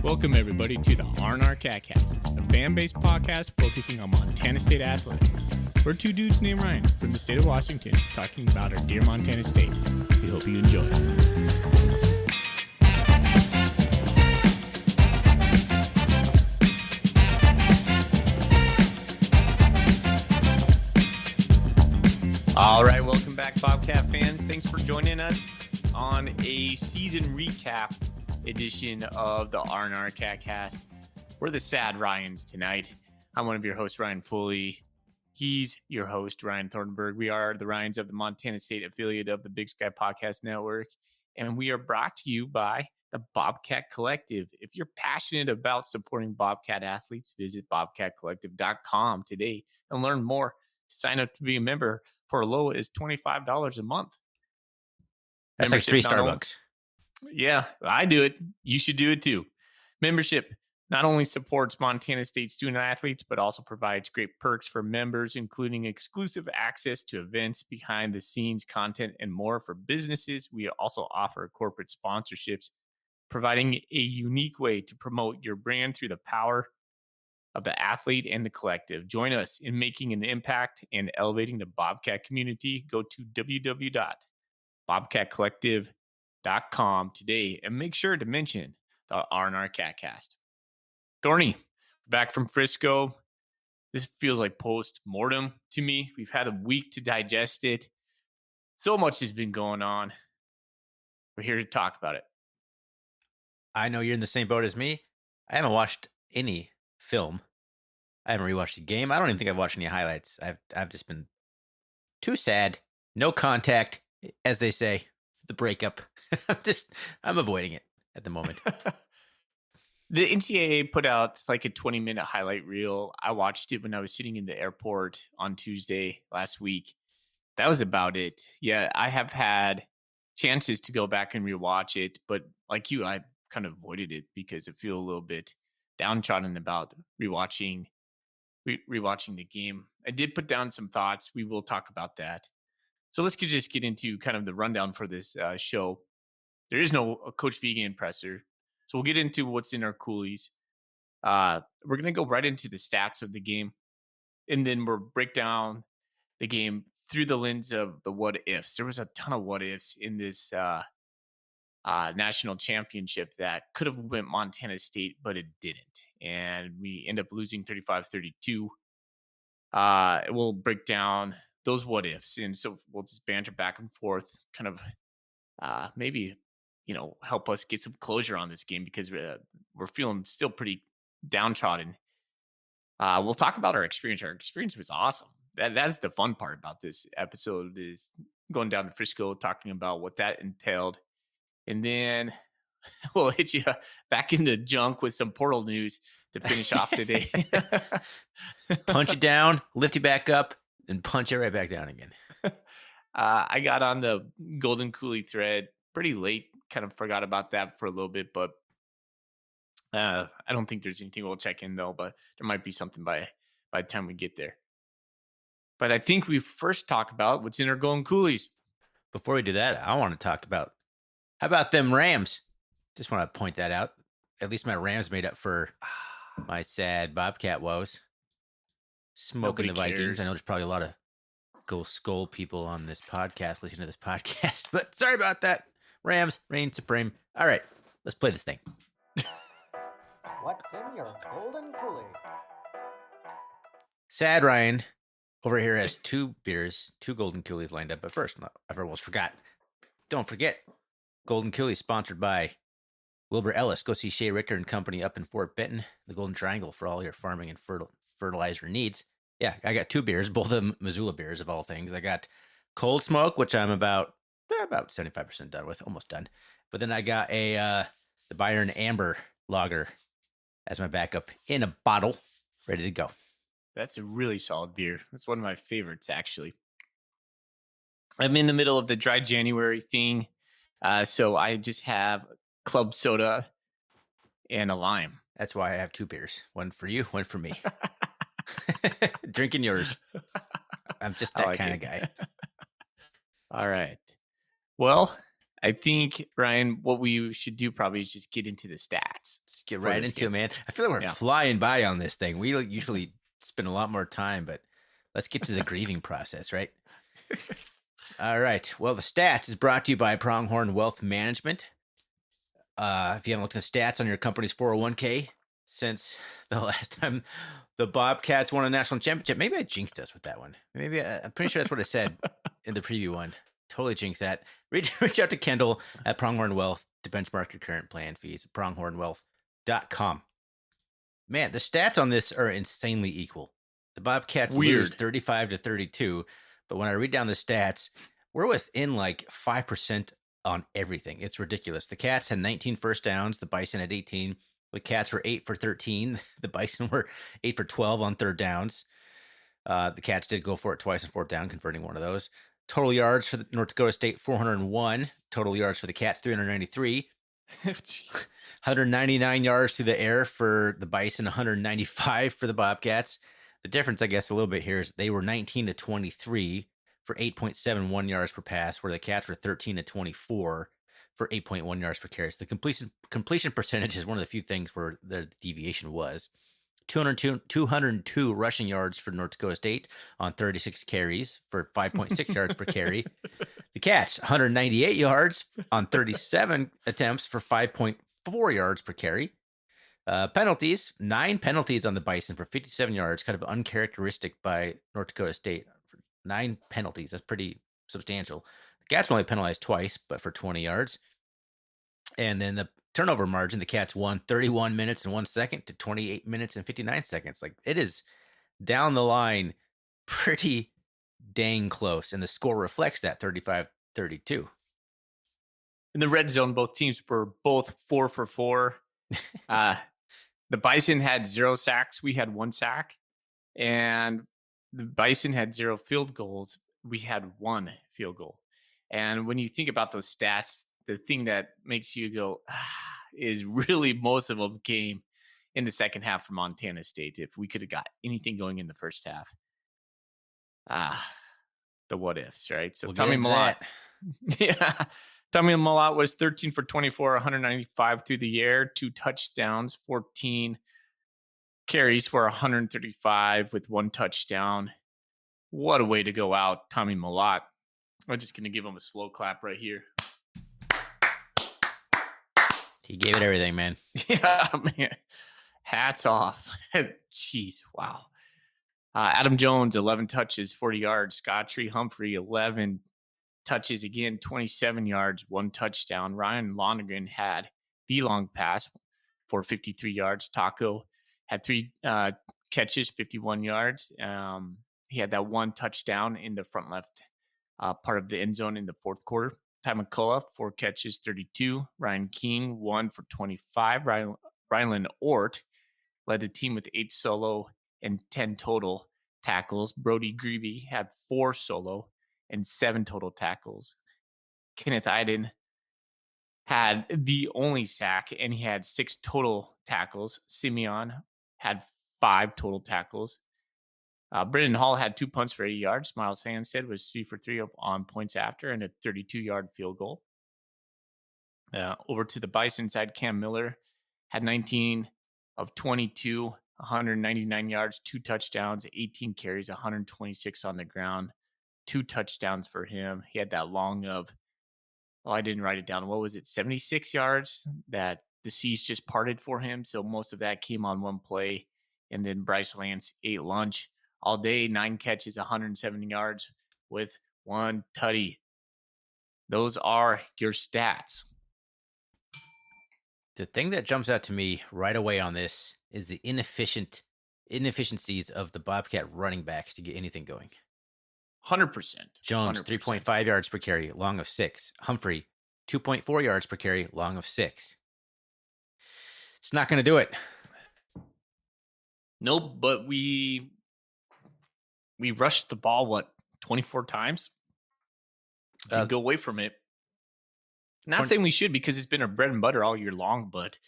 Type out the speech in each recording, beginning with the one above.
Welcome, everybody, to the RnR Catcast, a fan-based podcast focusing on Montana State athletics. We're two dudes named Ryan from the state of Washington talking about our dear Montana State. We hope you enjoy. All right, welcome back, Bobcat fans. Thanks for joining us on a season recap edition of the RnR Catcast. We're the Sad Ryans tonight. I'm one of your hosts, Ryan Foley. He's your host, Ryan Thornburg. We are the Ryans of the Montana State affiliate of the Big Sky Podcast Network, and we are brought to you by the Bobcat Collective. If you're passionate about supporting Bobcat athletes, visit bobcatcollective.com today and learn more. Sign up to be a member for as low as $25 a month. That's like 3 Starbucks. Yeah, I do it. You should do it too. Membership not only supports Montana State student athletes, but also provides great perks for members, including exclusive access to events, behind the scenes content, and more. For businesses, we also offer corporate sponsorships, providing a unique way to promote your brand through the power of the athlete and the collective. Join us in making an impact and elevating the Bobcat community. Go to www.bobcatcollective.com today and make sure to mention the RnR Catcast. Thorny, back from Frisco. This feels like post-mortem to me. We've had a week to digest it. So much has been going on. We're here to talk about it. I know you're in the same boat as me. I haven't watched any film. I haven't rewatched the game. I don't even think I've watched any highlights. I've just been too sad. No contact, as they say. The breakup. I'm avoiding it at the moment. The NCAA put out like a 20-minute highlight reel. I watched it when I was sitting in the airport on Tuesday last week. That was about it. Yeah, I have had chances to go back and rewatch it, but like you, I kind of avoided it because I feel a little bit downtrodden about rewatching the game. I did put down some thoughts. We will talk about that. So let's just get into kind of the rundown for this show. There is no Coach Vegan presser. So we'll get into what's in our coolies. We're going to go right into the stats of the game. And then we'll break down the game through the lens of the what ifs. There was a ton of what ifs in this national championship that could have went Montana State, but it didn't. And we end up losing 35-32. We'll break down those what ifs. And so we'll just banter back and forth, kind of maybe, help us get some closure on this game because we're feeling still pretty downtrodden. We'll talk about our experience. Our experience was awesome. That's the fun part about this episode, is going down to Frisco, talking about what that entailed. And then we'll hit you back in the junk with some portal news to finish off today. Punch it down, lift you back up, and punch it right back down again. I got on the Golden Coolie thread pretty late. Kind of forgot about that for a little bit, but I don't think there's anything we'll check in, though. But there might be something by the time we get there. But I think we first talk about what's in our Golden Coolies. Before we do that, I want to talk about, how about them Rams? Just want to point that out. At least my Rams made up for my sad Bobcat woes. Smoking the Vikings. Cares. I know there's probably a lot of Go Skull people on this podcast, listening to this podcast, but sorry about that. Rams reign supreme. All right, let's play this thing. What's in your Golden Coolie? Sad Ryan over here has 2 beers, 2 Golden Coolies lined up. But first, I almost forgot. Don't forget, Golden Coolie sponsored by Wilbur Ellis. Go see Shea Richter and Company up in Fort Benton, the Golden Triangle, for all your farming and fertilizer needs. Yeah, I got 2 beers, both of them Missoula beers of all things. I got Cold Smoke, which I'm about 75% done with, almost done. But then I got the Byron Amber Lager as my backup in a bottle, ready to go. That's a really solid beer. That's one of my favorites, actually. I'm in the middle of the dry January thing, so I just have club soda and a lime. That's why I have 2 beers. One for you, one for me. Drinking yours. I'm just that kind of guy. All right. Well, I think, Ryan, what we should do probably is just get into the stats. Let's get for right this into game. it, man. I feel like we're Yeah. flying by on this thing. We usually spend a lot more time, but let's get to the grieving process, right? All right. Well, the stats is brought to you by Pronghorn Wealth Management. If you haven't looked at the stats on your company's 401k since the last time the Bobcats won a national championship, maybe I jinxed us with that one. Maybe I'm pretty sure that's what I said in the preview one. Totally jinxed that. Reach out to Kendall at Pronghorn Wealth to benchmark your current plan fees at pronghornwealth.com. Man, the stats on this are insanely equal. The Bobcats lose Weird. 35-32, but when I read down the stats, we're within like 5% on everything. It's ridiculous. The Cats had 19 first downs. The Bison had 18. The Cats were 8 for 13. The Bison were 8 for 12 on third downs. The Cats did go for it twice on fourth down, converting one of those. Total yards for the North Dakota State, 401. Total yards for the Cats, 393. 199 yards through the air for the Bison, 195 for the Bobcats. The difference, I guess, a little bit here is they were 19-23 for 8.71 yards per pass, where the Cats were 13-24 for 8.1 yards per carry. So the completion percentage is one of the few things where the deviation was. 202 rushing yards for North Dakota State on 36 carries for 5.6 yards per carry. The Cats, 198 yards on 37 attempts for 5.4 yards per carry. Penalties, 9 penalties on the Bison for 57 yards, kind of uncharacteristic by North Dakota State. 9 penalties, that's pretty substantial. The Cats were only penalized twice, but for 20 yards. And then the turnover margin, the Cats won 31 minutes and 1 second to 28 minutes and 59 seconds. Like, it is down the line pretty dang close, and the score reflects that 35-32. In the red zone, both teams were both 4 for 4. The Bison had 0 sacks. We had 1 sack. And the Bison had 0 field goals. We had 1 field goal. And when you think about those stats, the thing that makes you go, is really most of them came in the second half from Montana State. If we could have got anything going in the first half. The what ifs, right? So We'll Tommy Malott. Yeah. Tommy Malott was 13 for 24, 195 through the air, 2 touchdowns, 14 carries for 135 with 1 touchdown. What a way to go out, Tommy Malott. I'm just going to give him a slow clap right here. He gave it everything, man. Yeah, man. Hats off. Jeez, wow. Adam Jones, 11 touches, 40 yards. Scottree Humphrey, 11 touches again, 27 yards, 1 touchdown. Ryan Lonergan had the long pass for 53 yards. Taco had 3 catches, 51 yards. He had that 1 touchdown in the front left part of the end zone in the fourth quarter. Ty McCullough, 4 catches, 32. Ryan King, 1 for 25. Rylan Ort led the team with 8 solo and 10 total tackles. Brody Greeby had 4 solo and 7 total tackles. Kenneth Iden had the only sack, and he had 6 total tackles. Simeon had 5 total tackles. Brendan Hall had 2 punts for 80 yards. Miles Handstead was 3 for 3 on points after and a 32-yard field goal. Over to the Bison side, Cam Miller had 19 of 22, 199 yards, 2 touchdowns, 18 carries, 126 on the ground, 2 touchdowns for him. He had that long of, I didn't write it down. What was it? 76 yards that the seas just parted for him. So most of that came on 1 play. And then Bryce Lance ate lunch all day, 9 catches, 170 yards with 1 tutty. Those are your stats. The thing that jumps out to me right away on this is the inefficiencies of the Bobcat running backs to get anything going. 100%. Jones, 3.5 yards per carry, long of 6. Humphrey, 2.4 yards per carry, long of 6. It's not going to do it. Nope, but we rushed the ball, 24 times? Didn't go away from it. Not saying we should, because it's been our bread and butter all year long, but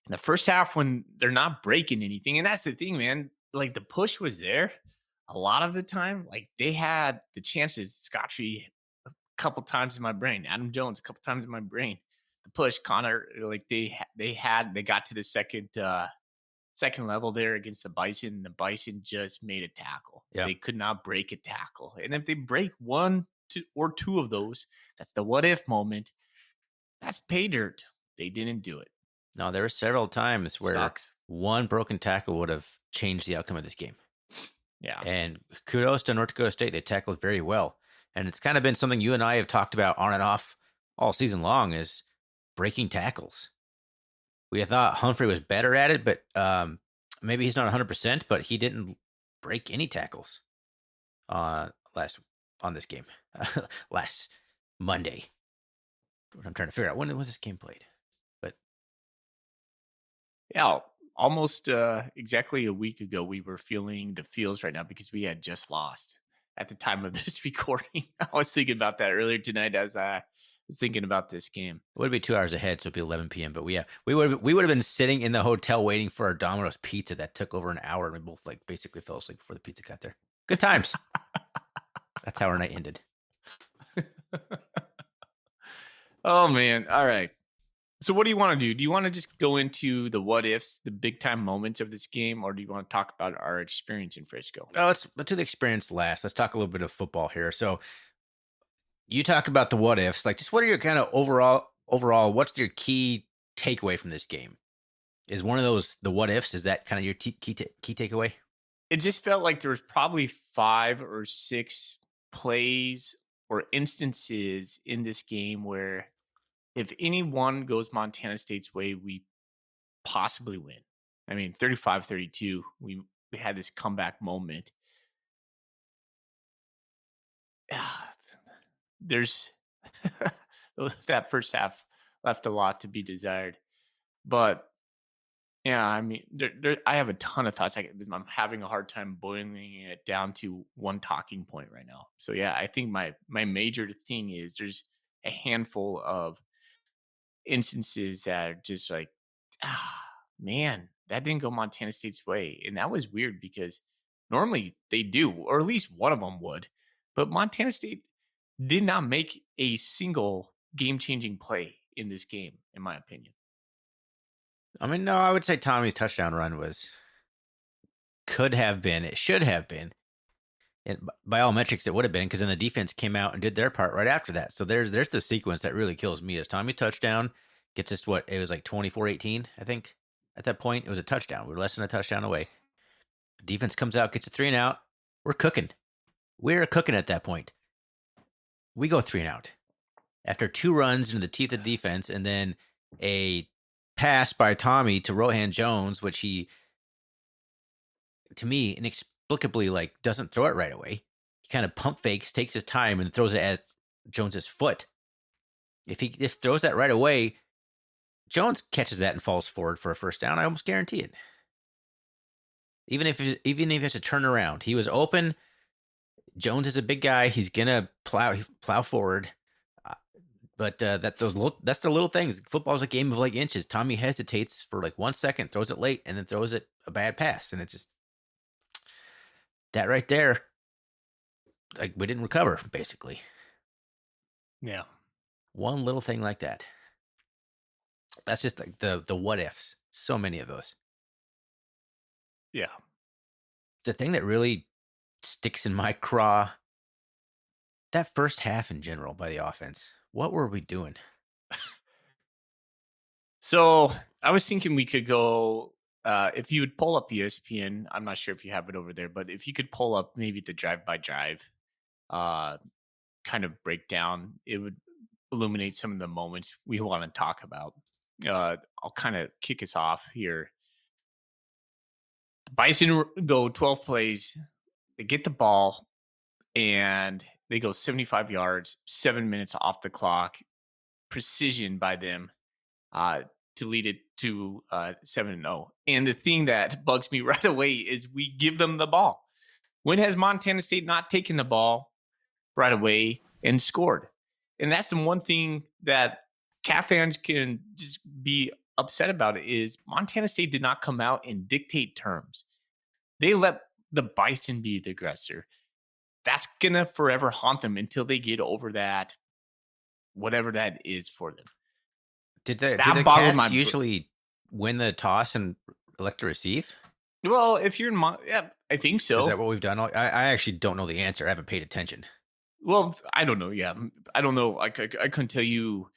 in the first half when they're not breaking anything, and that's the thing, man, like the push was there a lot of the time. Like they had the chances. Scottree couple times in my brain. Adam Jones, a couple times in my brain. The push, Connor, like they got to the second level there against the Bison. The Bison just made a tackle. Yeah. They could not break a tackle. And if they break one, two of those, that's the what if moment. That's pay dirt. They didn't do it. No, there were several times where Sucks. one broken tackle would have changed the outcome of this game. Yeah. And kudos to North Dakota State. They tackled very well. And it's kind of been something you and I have talked about on and off all season long is breaking tackles. We thought Humphrey was better at it, but maybe he's not 100%, but he didn't break any tackles on this game last Monday. I'm trying to figure out when was this game played. But yeah, almost exactly a week ago, we were feeling the feels right now because we had just lost at the time of this recording. I was thinking about that earlier tonight as I was thinking about this game. It would be 2 hours ahead, so it'd be 11 p.m. But we would have been sitting in the hotel waiting for our Domino's pizza that took over an hour, and we both like basically fell asleep before the pizza got there. Good times. That's how our night ended. Oh man! All right. So what do you want to do? Do you want to just go into the what ifs, the big time moments of this game, or do you want to talk about our experience in Frisco? Let's do the experience last. Let's talk a little bit of football here. So you talk about the what ifs, like just what are your kind of overall, what's your key takeaway from this game? Is one of those the what ifs? Is that kind of your key takeaway? It just felt like there was probably 5 or 6 plays or instances in this game where if any one goes Montana State's way, we possibly win. I mean, 35-32, we had this comeback moment. There's that first half left a lot to be desired. But yeah, I mean, I have a ton of thoughts. I'm having a hard time boiling it down to one talking point right now. So yeah, I think my major thing is there's a handful of instances that are just like, man, that didn't go Montana State's way. And that was weird because normally they do, or at least one of them would. But Montana State did not make a single game changing play in this game, in my opinion. I mean, no, I would say Tommy's touchdown run could have been, it should have been. And by all metrics, it would have been because then the defense came out and did their part right after that. So there's the sequence that really kills me is Tommy touchdown gets us it was like 24-18, I think. At that point, it was a touchdown. We were less than a touchdown away. Defense comes out, gets a 3 and out. We're cooking. We're cooking at that point. We go 3 and out. After 2 runs into the teeth of defense and then a pass by Tommy to Rohan Jones, which he, to me, inexplicably doesn't throw it right away. He kind of pump fakes, takes his time, and throws it at Jones's foot. If he throws that right away, Jones catches that and falls forward for a first down. I almost guarantee it. Even if he has to turn around, he was open. Jones is a big guy. He's gonna plow forward. But that's the little things. Football's a game of inches. Tommy hesitates for 1 second, throws it late, and then throws it a bad pass. And it's just that right there. We didn't recover, basically. Yeah. One little thing like that. That's just the what ifs. So many of those. Yeah. The thing that really sticks in my craw, that first half in general by the offense. What were we doing? So I was thinking we could go, if you would pull up ESPN, I'm not sure if you have it over there, but if you could pull up maybe the drive by drive kind of breakdown, it would illuminate some of the moments we want to talk about. I'll kind of kick us off here. The Bison go 12 plays, they get the ball, and they go 75 yards, 7 minutes off the clock. Precision by them to lead it to 7-0. And the thing that bugs me right away is we give them the ball. When has Montana State not taken the ball right away and scored? And that's the one thing that Cat fans can just be upset about is Montana State did not come out and dictate terms. They let the Bison be the aggressor. That's going to forever haunt them until they get over that whatever that is for them. Did the That boggled Cats my usually win the toss and elect to receive? Well, if you're in yeah, I think Is so. that what we've done? I actually don't know the answer. I haven't paid attention. Well, I don't know. Yeah, I don't know. I couldn't tell you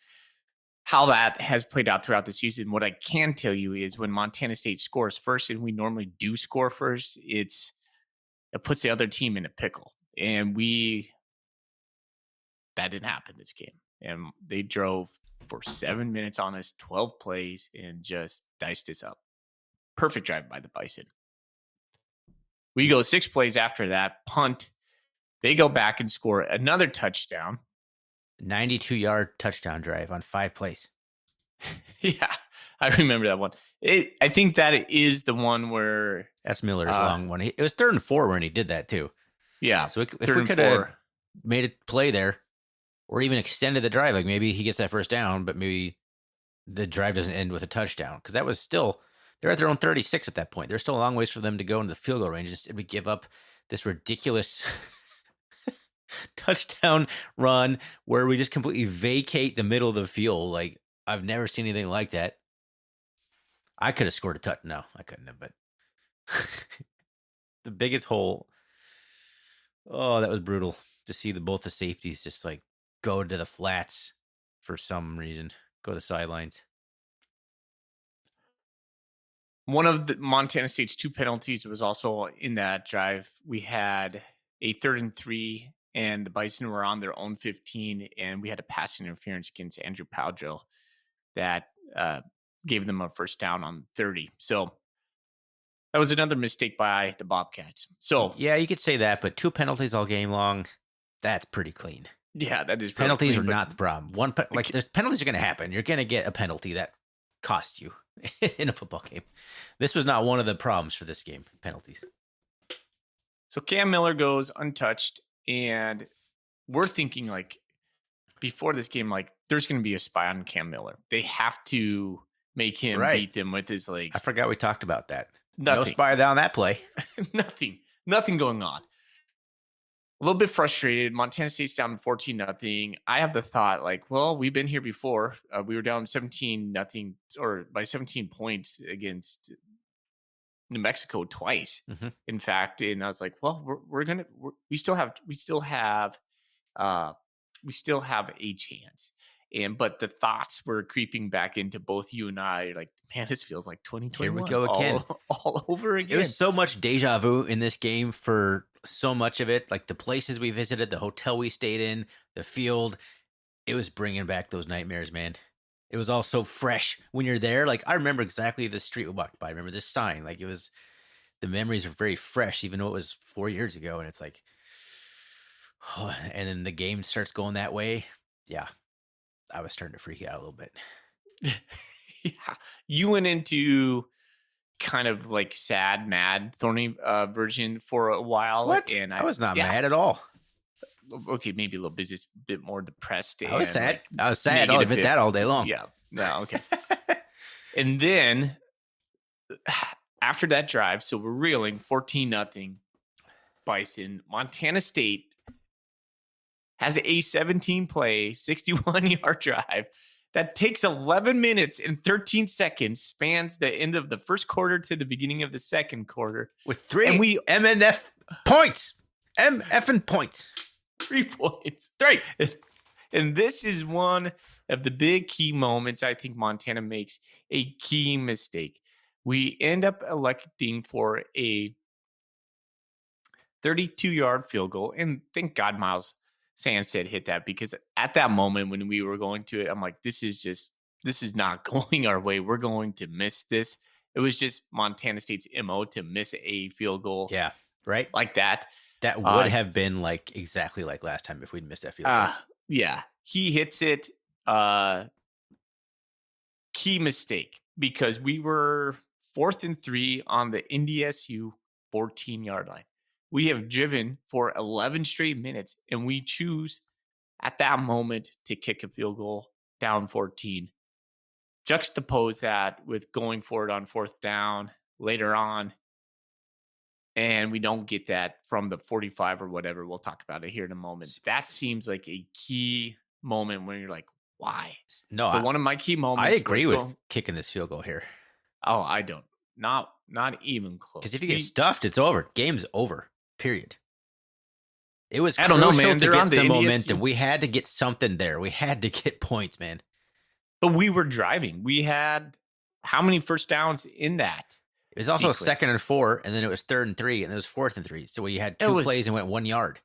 how that has played out throughout the season. What I can tell you is when Montana State scores first, and we normally do score first, it puts the other team in a pickle, and that didn't happen this game. And they drove for 7 minutes on us, 12 plays, and just diced us up. Perfect drive by the Bison. We go 6 plays after that, punt. They go back and score another touchdown. 92-yard touchdown drive on 5 plays. Yeah, I remember that one. I think that is the one where that's Miller's long one. It was 3rd and 4 when he did that too. Yeah, so if we could have made a play there, or even extended the drive, like maybe he gets that first down, but maybe the drive doesn't end with a touchdown, because that was still, they're at their own 36 at that point. There's still a long ways for them to go into the field goal range. Instead, we give up this ridiculous touchdown run where we just completely vacate the middle of the field. Like, I've never seen anything like that. I could have scored a touch. No, I couldn't have, but the biggest hole. Oh, that was brutal to see both the safeties just like go to the flats for some reason, go to the sidelines. One of the Montana State's 2 penalties was also in that drive. We had a 3rd and 3, and the Bison were on their own 15, and we had a passing interference against Andrew Powdrill that gave them a first down on 30. So that was another mistake by the Bobcats. So yeah, you could say that, but 2 penalties all game long, that's pretty clean. Yeah, that is penalties clean, are not the problem. There's penalties are going to happen. You're going to get a penalty that costs you in a football game. This was not one of the problems for this game. Penalties. So Cam Miller goes untouched, and we're thinking like before this game, like there's going to be a spy on Cam Miller. They have to make him beat them with his legs. I forgot we talked about that. Nothing. No spy down that play. Nothing going on. A little bit frustrated. Montana State's down 14-0. I have the thought like, well, we've been here before. We were down 17-0 or by 17 points against New Mexico twice. Mm-hmm. In fact, and I was like, well, we still have a chance. But the thoughts were creeping back into both you and I. Like, man, this feels like 2021. Here we go again, all over again. It was so much deja vu in this game for so much of it. Like the places we visited, the hotel we stayed in, the field. It was bringing back those nightmares, man. It was all so fresh when you're there. Like, I remember exactly the street we walked by. I remember this sign. Like, the memories are very fresh, even though it was 4 years ago. And it's like, oh, and then the game starts going that way. Yeah. I was starting to freak out a little bit. Yeah. You went into kind of like sad, mad, thorny version for a while. What? And I was not mad at all. Okay, maybe a little bit, just a bit more depressed. I was sad. Like, I was sad. I'll admit that all day long. Yeah. No, okay. And then after that drive, so we're reeling 14-0 Bison. Montana State has a 17-play, 61-yard drive that takes 11 minutes and 13 seconds, spans the end of the first quarter to the beginning of the second quarter. With 3 MNF points. MFing points. 3 points. 3. And this is one of the big key moments. I think Montana makes a key mistake. We end up electing for a 32-yard field goal. And thank God Miles Sandstead hit that, because at that moment when we were going to it, I'm like, this is not going our way. We're going to miss this. It was just Montana State's MO to miss a field goal. Yeah, right? Like that. That would have been like exactly like last time if we'd missed that field goal. Yeah. He hits it. Key mistake, because we were 4th and 3 on the NDSU 14-yard line. We have driven for 11 straight minutes, and we choose at that moment to kick a field goal down 14. Juxtapose that with going for it on 4th down later on, and we don't get that from the 45 or whatever. We'll talk about it here in a moment. That seems like a key moment when you're like, why? No, So one of my key moments. I agree was with kicking this field goal here. Oh, I don't. Not even close. Because if you get stuffed, it's over. Game's over. Period. It was I don't know, crucial man. to They're get on the some NDSU. momentum. We had to get something there. We had to get points, man. But we were driving. We had how many first downs in that? It was also sequence? 2nd and 4, and then it was 3rd and 3, and it was 4th and 3. So we had two plays and went 1 yard.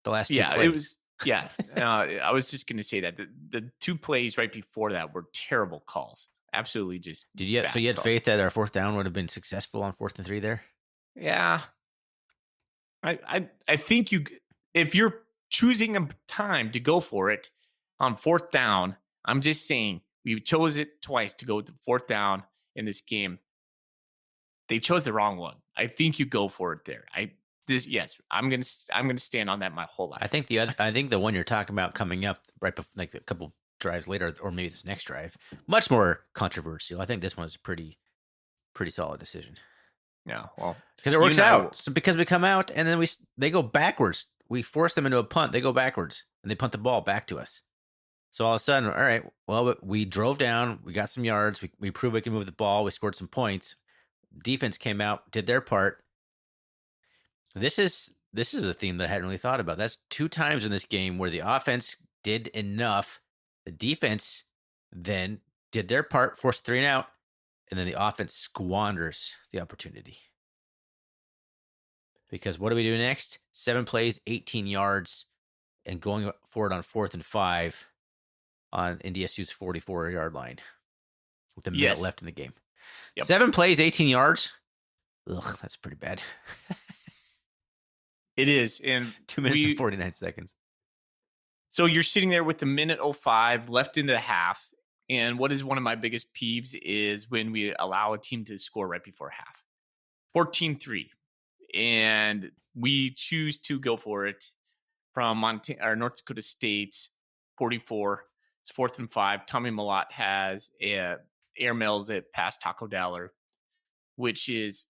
The last two plays. It was. Yeah, I was just going to say that the 2 plays right before that were terrible calls. Absolutely, just. Did you? So you had faith that our 4th down would have been successful on 4th and 3 there? Yeah, I think if you're choosing a time to go for it on 4th down, I'm just saying we chose it twice to go to 4th down in this game. They chose the wrong one. I think you go for it there. Yes, I'm gonna stand on that my whole life. I think the one you're talking about coming up right before, like a couple drives later, or maybe this next drive, much more controversial. I think this one's pretty solid decision. Yeah, well, because it works out. So because we come out and then they go backwards. We force them into a punt. They go backwards and they punt the ball back to us. So all of a sudden, all right, well, we drove down. We got some yards. We proved we can move the ball. We scored some points. Defense came out, did their part. This is a theme that I hadn't really thought about. That's 2 times in this game where the offense did enough. The defense then did their part, forced 3 and out, and then the offense squanders the opportunity. Because what do we do next? 7 plays, 18 yards, and going forward on 4th and 5 on NDSU's 44-yard line with a minute left in the game. Yep. 7 plays, 18 yards. Ugh, that's pretty bad. It is. And 2 minutes and 49 seconds. So you're sitting there with a minute 05 left in the half. And what is one of my biggest peeves is when we allow a team to score right before half. 14-3. And we choose to go for it from North Dakota State's 44. It's 4th and 5. Tommy Malott has air mails it past Taco Dollar, which is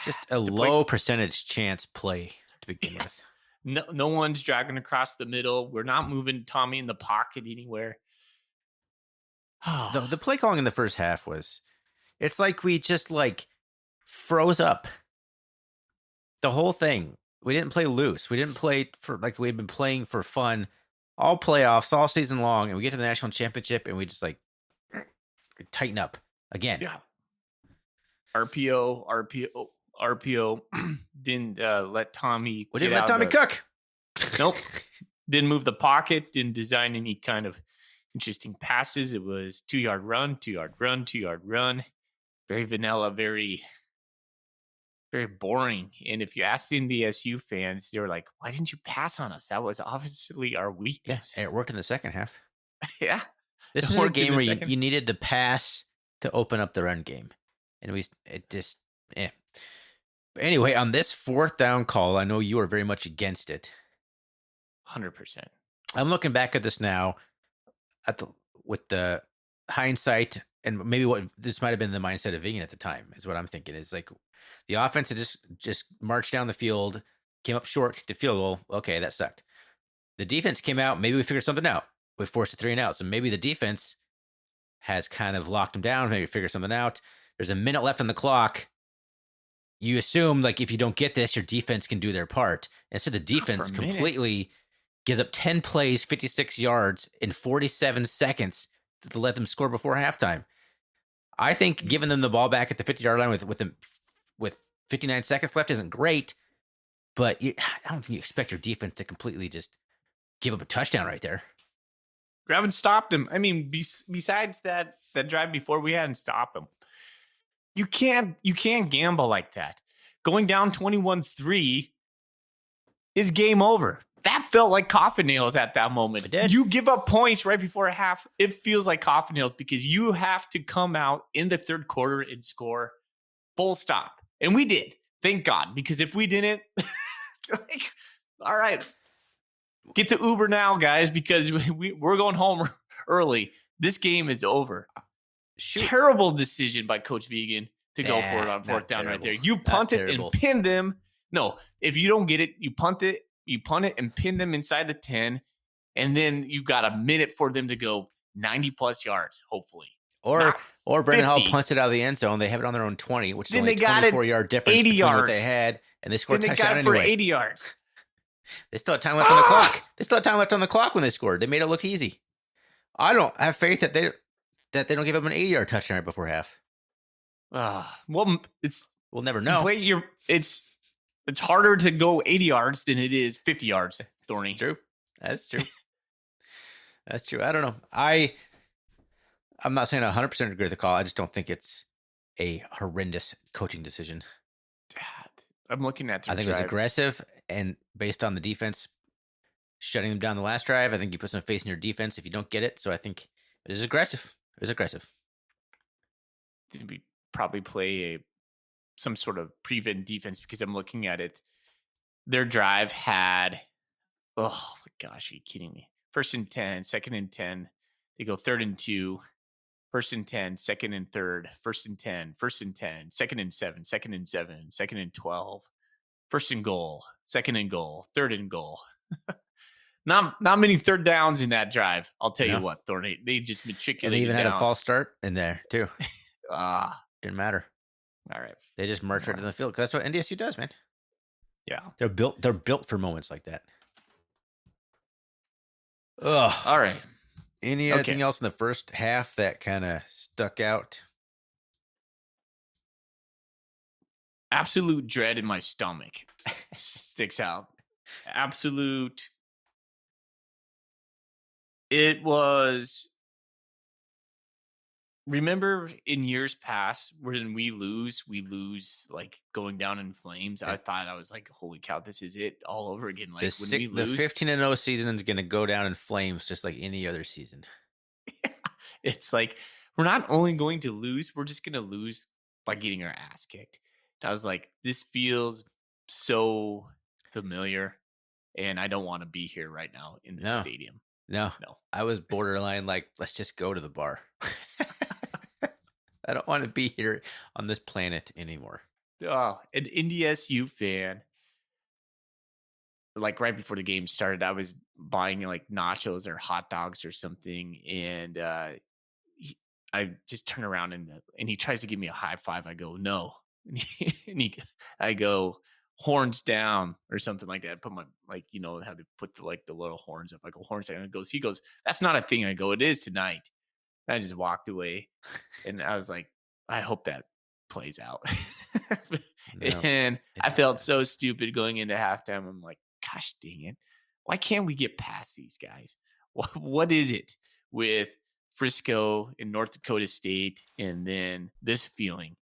just a low percentage chance play to begin with. No one's dragging across the middle. We're not moving Tommy in the pocket anywhere. The play calling in the first half it's like we just froze up. The whole thing. We didn't play loose. We didn't play for like we'd been playing for fun all playoffs, all season long, and we get to the national championship and we just tighten up again. Yeah. RPO didn't let Tommy. We didn't let Tommy cook. Nope. Didn't move the pocket. Didn't design any kind of interesting passes. It was 2-yard run, 2-yard run, 2-yard run. Very vanilla, very, very boring. And if you ask the NDSU fans, they were like, "Why didn't you pass on us? That was obviously our weakness." Yeah, it worked in the second half. Yeah. This was a game where you needed to pass to open up the run game. And But anyway, on this 4th down call, I know you are very much against it. 100%. I'm looking back at this now with the hindsight, and maybe what this might have been the mindset of Vegan at the time is what I'm thinking is the offense had just marched down the field, came up short, kicked a field goal. Okay, that sucked. The defense came out. Maybe we figured something out. We forced a 3 and out. So maybe the defense has kind of locked them down. Maybe figure something out. There's a minute left on the clock. You assume if you don't get this, your defense can do their part. And so the defense completely gives up 10 plays, 56 yards in 47 seconds to let them score before halftime. I think giving them the ball back at the 50-yard line with 59 seconds left isn't great, but I don't think you expect your defense to completely just give up a touchdown right there. We haven't stopped him. I mean, besides that drive before, we hadn't stopped him. You can't gamble like that. Going down 21-3 is game over. That felt like coffin nails at that moment. It did. You give up points right before a half. It feels like coffin nails because you have to come out in the 3rd quarter and score full stop. And we did. Thank God. Because if we didn't, all right, get to Uber now, guys, because we're going home early. This game is over. Terrible decision by Coach Vegan to go for it on 4th down right there. You punt it and pin them. No, if you don't get it, you punt it and pin them inside the 10 and then you got a minute for them to go 90+ yards, hopefully. Or Not Brendan Hall 50. punts it out of the end zone. They have it on their own 20, which is Then only they got it 24-yard difference 80 between what they yards. had, and they scored Then a they touchdown got it for anyway. 80 yards. They still had time left on the clock. They still had time left on the clock when they scored. They made it look easy. I don't have faith that they don't give up an 80-yard touchdown right before half. Well, We'll never know. It's harder to go 80 yards than it is 50 yards, Thorny. True. That's true. That's true. I don't know. I'm not saying I 100% agree with the call. I just don't think it's a horrendous coaching decision. I'm looking at I think it was aggressive, and based on the defense shutting them down the last drive, I think you put some faith in your defense if you don't get it. So I think it was aggressive. It was aggressive. Did we probably play some sort of prevent defense, because I'm looking at it. Their drive had, oh my gosh, are you kidding me? 1st and 10, 2nd and 10. They go 3rd and 2, 1st and 10, 2nd and 3rd, 1st and 10, 1st and 10, 2nd and 7, 2nd and 7, 2nd and 12, 1st and goal, 2nd and goal, 3rd and goal. Not many third downs in that drive. I'll tell you what, Thorny. They just matriculated. And they even had down. a false start in there too. Didn't matter. All right. They just marched right in the field, because that's what NDSU does, man. Yeah. They're built for moments like that. Ugh. All right. Anything else in the first half that kind of stuck out? Absolute dread in my stomach sticks out. Absolute. It was. Remember in years past when we lose like going down in flames. Yeah. I thought, I was like, holy cow, this is it all over again. Like when we lose, the 15-0 season is going to go down in flames just like any other season. It's like, we're not only going to lose, we're just going to lose by getting our ass kicked. And I was like, this feels so familiar, and I don't want to be here right now in the stadium. No, I was borderline like, let's just go to the bar. I don't want to be here on this planet anymore. Oh, an NDSU fan. Like right before the game started, I was buying like nachos or hot dogs or something, and I just turn around and he tries to give me a high five. I go, no, I go, horns down or something like that. I put my, like, you know how they put the little horns up. I go, horns down. And he goes, that's not a thing. I go, it is tonight. And I just walked away, and I was like, I hope that plays out. And I felt so stupid going into halftime. I'm like, gosh dang it. Why can't we get past these guys? What is it with Frisco and North Dakota State and then this feeling?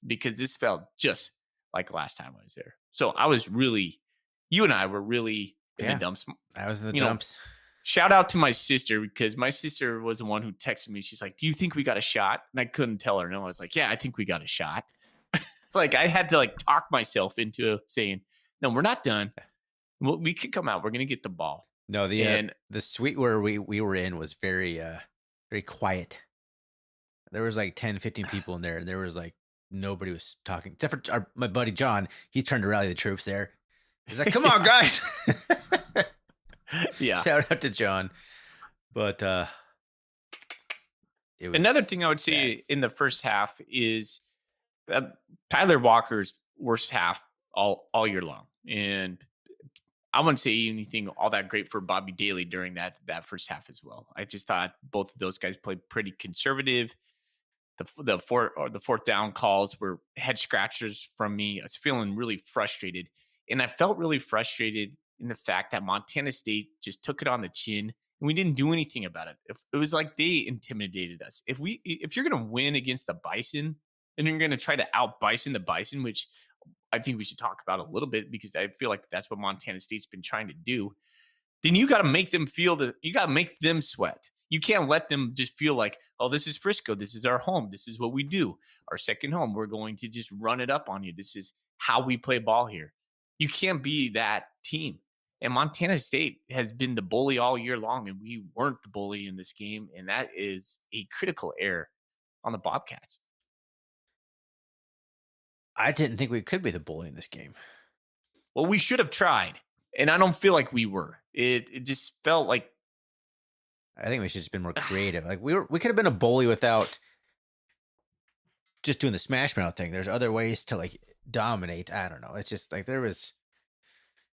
Because this felt just like last time I was there. So I was really, you and I were really in the dumps. I was in the dumps. Shout out to my sister, because my sister was the one who texted me. She's like, do you think we got a shot? And I couldn't tell her no. I was like, yeah, I think we got a shot. Like I had to like talk myself into saying, no, we're not done. We could come out. We're going to get the ball. No, the suite where we were in was very, very quiet. There was like 10, 15 people in there, and there was like, nobody was talking except for my buddy John. He's trying to rally the troops there. He's like, come on, guys. Yeah. Shout out to John. But it was another thing I would say in the first half is Tyler Walker's worst half all year long. And I wouldn't say anything all that great for Bobby Daly during that first half as well. I just thought both of those guys played pretty conservative. The fourth down calls were head scratchers from me. I was feeling really frustrated. And I felt really frustrated in the fact that Montana State just took it on the chin, and we didn't do anything about it. It was like they intimidated us. If you're going to win against the Bison, and you're going to try to out Bison the Bison, which I think we should talk about a little bit, because I feel like that's what Montana State's been trying to do, then you got to make them you got to make them sweat. You can't let them just feel like, oh, this is Frisco. This is our home. This is what we do. Our second home. We're going to just run it up on you. This is how we play ball here. You can't be that team. And Montana State has been the bully all year long, and we weren't the bully in this game. And that is a critical error on the Bobcats. I didn't think we could be the bully in this game. Well, we should have tried. And I don't feel like we were. It just felt like I think we should have just been more creative. Like we could have been a bully without just doing the smash mouth thing. There's other ways to like dominate. I don't know. It's just like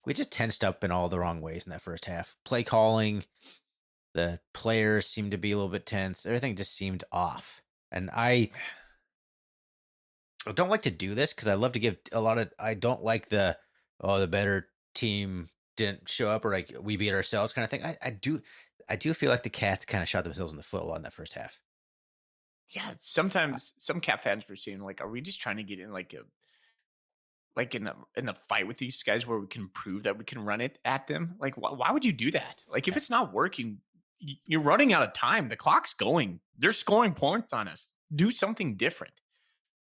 we just tensed up in all the wrong ways in that first half. Play calling, the players seemed to be a little bit tense. Everything just seemed off. And I don't like to do this because I love to give I don't like the better team didn't show up or like we beat ourselves kind of thing. I do feel like the Cats kind of shot themselves in the foot a lot in that first half. Yeah, sometimes some Cat fans were saying, like, are we just trying to get in in a fight with these guys where we can prove that we can run it at them? Like, why would you do that? Like, if it's not working, you're running out of time. The clock's going. They're scoring points on us. Do something different.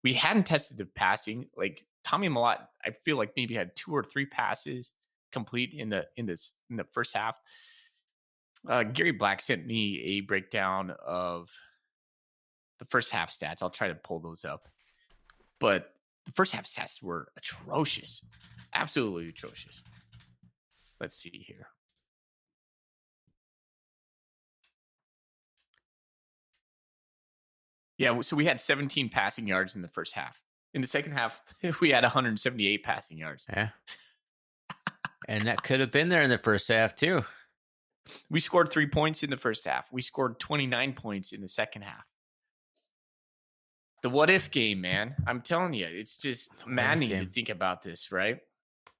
We hadn't tested the passing. Like Tommy Mellott, I feel like maybe had 2 or 3 passes complete in the first half. Gary Black sent me a breakdown of the first half stats. I'll try to pull those up. But the first half stats were atrocious. Absolutely atrocious. Let's see here. Yeah, so we had 17 passing yards in the first half. In the second half, we had 178 passing yards. Yeah. And that could have been there in the first half too. We scored 3 points in the first half. We scored 29 points in the second half. The what if game, man. I'm telling you, it's just maddening to think about this, right?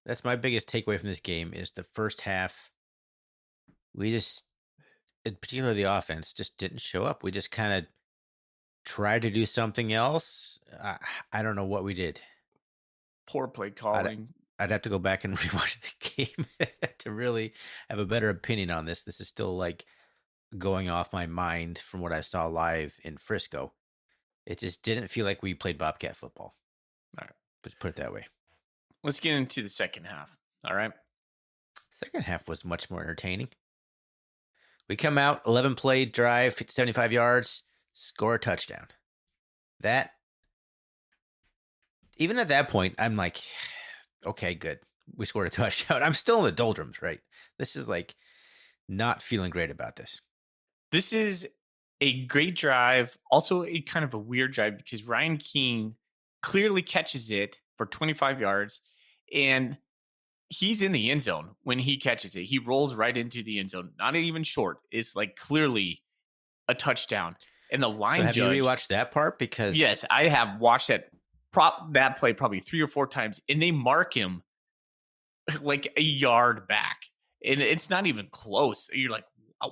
That's my biggest takeaway from this game is the first half. We just, particularly the offense, just didn't show up. We just kind of tried to do something else. I don't know what we did. Poor play calling. I'd have to go back and rewatch the game to really have a better opinion on this. This is still like going off my mind from what I saw live in Frisco. It just didn't feel like we played Bobcat football. All right. Let's put it that way. Let's get into the second half. All right. Second half was much more entertaining. We come out, 11 play drive, 75 yards, score a touchdown. That, even at that point, I'm like, okay, good. We scored a touchdown. I'm still in the doldrums, right? This is like not feeling great about this. This is a great drive. Also a kind of a weird drive because Ryan King clearly catches it for 25 yards and he's in the end zone when he catches it. He rolls right into the end zone. Not even short. It's like clearly a touchdown. And the line so have judge. You rewatched that part? Because yes, I have watched that play probably 3 or 4 times, and they mark him like a yard back, and it's not even close. You're like,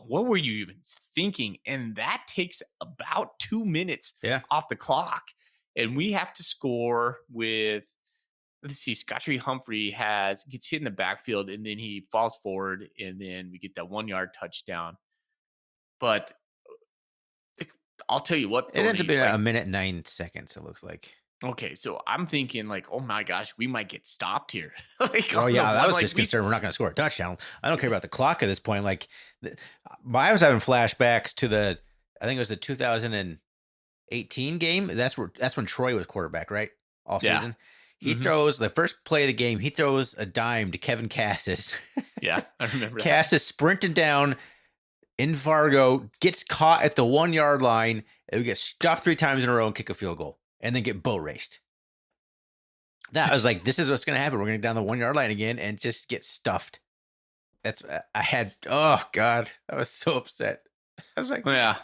what were you even thinking? And that takes about 2 minutes off the clock, and we have to score with. Let's see, Scotty Humphrey gets hit in the backfield, and then he falls forward, and then we get that 1-yard touchdown. But I'll tell you what, Thorny, it ends up being a minute 9 seconds. It looks like. Okay, so I'm thinking like, oh my gosh, we might get stopped here. I was just concerned we're not going to score a touchdown. I don't care about the clock at this point. Like, I was having flashbacks to I think it was the 2018 game. That's when Troy was quarterback, right? All season. He throws the first play of the game. He throws a dime to Kevin Cassis. Yeah, I remember that. Cassis sprinted down in Fargo, gets caught at the 1-yard line, and we get stuffed 3 times in a row and kick a field goal. And then get boat raced. That I was like, this is what's going to happen. We're going to get down the 1-yard line again and just get stuffed. Oh God, I was so upset. I was like, yeah.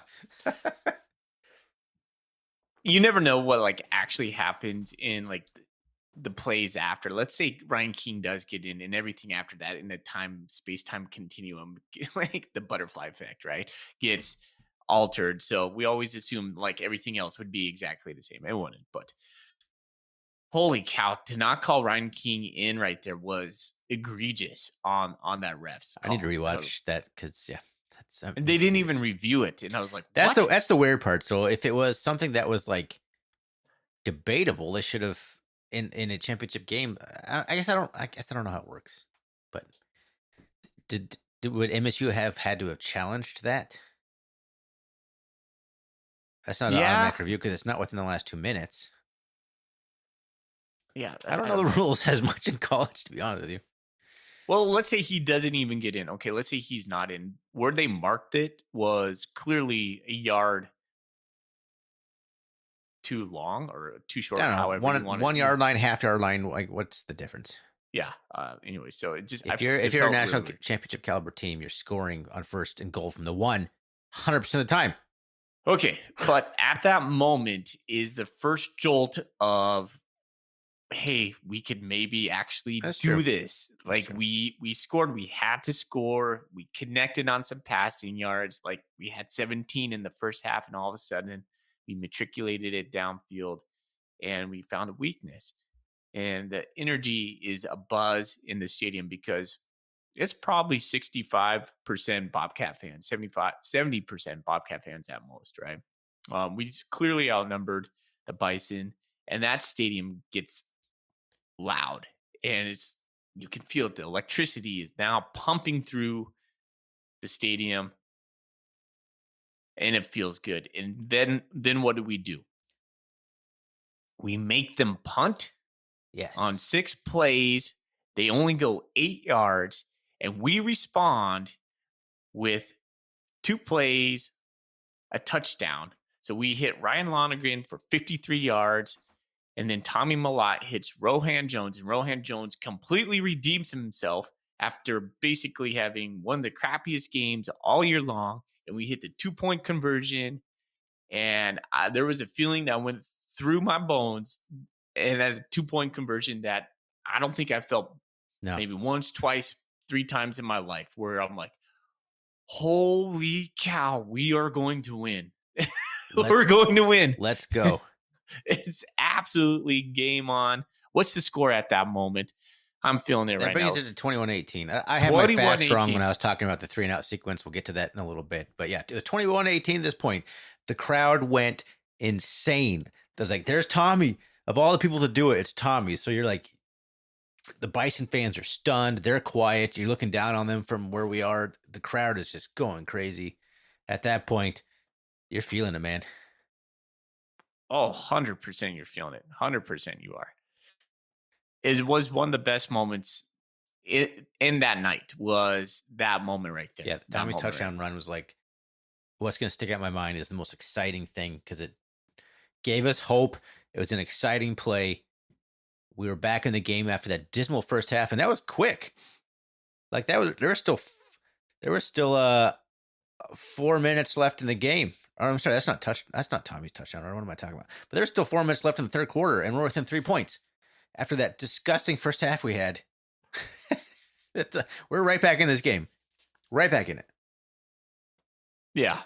You never know what like actually happens in like the plays after. Let's say Ryan King does get in and everything after that in the space-time continuum, like the butterfly effect, right? Gets altered. So we always assume like everything else would be exactly the same. It wouldn't, but holy cow, to not call Ryan King in right there was egregious on that refs call. I need to rewatch that because and they didn't even review it, and I was like, that's the weird part. So if it was something that was like debatable, they should have in a championship game. I guess I don't know how it works, but would MSU have had to have challenged that? That's not an automatic review because it's not within the last 2 minutes. Yeah. I don't know the rules as much in college, to be honest with you. Well, let's say he doesn't even get in. Okay, let's say he's not in. Where they marked it was clearly a yard too long or too I short, don't know. however you want it. One yard line, half yard line. Like, what's the difference? Yeah. Anyway, so it just If it you're a felt national really weird. championship caliber team, you're scoring on first and goal from the 100% of the time. Okay, but at that moment is the first jolt of, hey, we could maybe actually That's do true. this. Like true. we scored, we had to score. We connected on some passing yards. Like we had 17 in the first half, and all of a sudden we matriculated it downfield and we found a weakness. And the energy is a buzz in the stadium because it's probably 65% Bobcat fans, 70% Bobcat fans at most, right? We clearly outnumbered the Bison, and that stadium gets loud, and you can feel it. The electricity is now pumping through the stadium, and it feels good. And then what do? We make them punt Yes. on 6 plays. They only go 8 yards, and we respond with 2 plays, a touchdown. So we hit Ryan Lonergan for 53 yards, and then Tommy Millott hits Rohan Jones, and Rohan Jones completely redeems himself after basically having one of the crappiest games all year long. And we hit the 2-point conversion, and there was a feeling that went through my bones, and that a 2-point conversion that I don't think I felt maybe once, twice, 3 times in my life, where I'm like, holy cow, we are going to win. We're going to win. Let's go. It's absolutely game on. What's the score at that moment? I'm feeling it right now. That brings it to 21-18. I have my facts 21-18. wrong when I was talking about the 3-and-out sequence. We'll get to that in a little bit. But yeah, 21-18 at this point. The crowd went insane. There's like, there's Tommy. Of all the people to do it, it's Tommy. So you're like, the Bison fans are stunned. They're quiet. You're looking down on them from where we are. The crowd is just going crazy. At that point, you're feeling it, man. Oh, 100% you're feeling it. 100% you are. It was one of the best moments in that night, was that moment right there. Yeah, the Tommy touchdown run was like, what's going to stick out in my mind is the most exciting thing because it gave us hope. It was an exciting play. We were back in the game after that dismal first half, and that was quick. Like there was still 4 minutes left in the game. Or, I'm sorry, that's not Tommy's touchdown. Or what am I talking about? But there's still 4 minutes left in the third quarter, and we're within 3 points after that disgusting first half we had. We're right back in this game, right back in it. Yeah.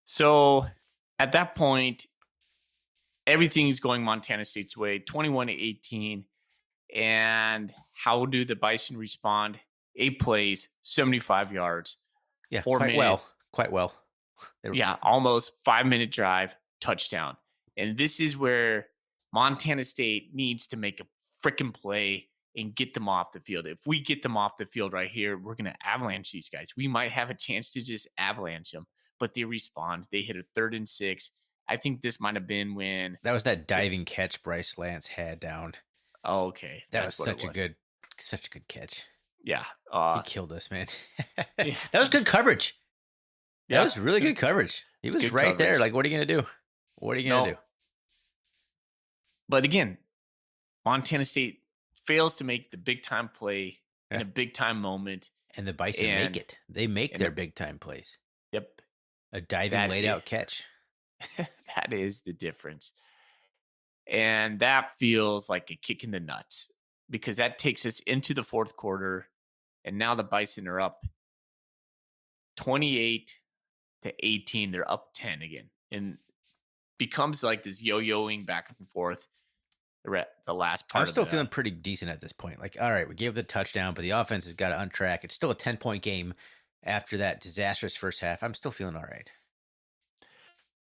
So at that point, everything's going Montana State's way, 21-18. And how do the Bison respond? 8 plays, 75 yards. Yeah, 4 minutes. Quite well. Yeah, almost 5-minute drive, touchdown. And this is where Montana State needs to make a freaking play and get them off the field. If we get them off the field right here, we're going to avalanche these guys. We might have a chance to just avalanche them, but they respond. They hit a 3rd and 6. I think this might have been when that was that diving catch Bryce Lance had down. Oh, okay. That was such a good catch. Yeah. He killed us, man. That was good coverage. That was really good coverage. He was right there. Like, what are you going to do? What are you going to do? But again, Montana State fails to make the big time play in a big time moment. And the Bison make it. They make their big time plays. Yep. A diving laid out catch. That is the difference. And that feels like a kick in the nuts because that takes us into the fourth quarter. And now the Bison are up 28-18. They're up 10 again. And becomes like this yo-yoing back and forth. The last part. I'm still feeling pretty decent at this point. Like, all right, we gave the touchdown, but the offense has got to untrack. It's still a 10-point game after that disastrous first half. I'm still feeling all right.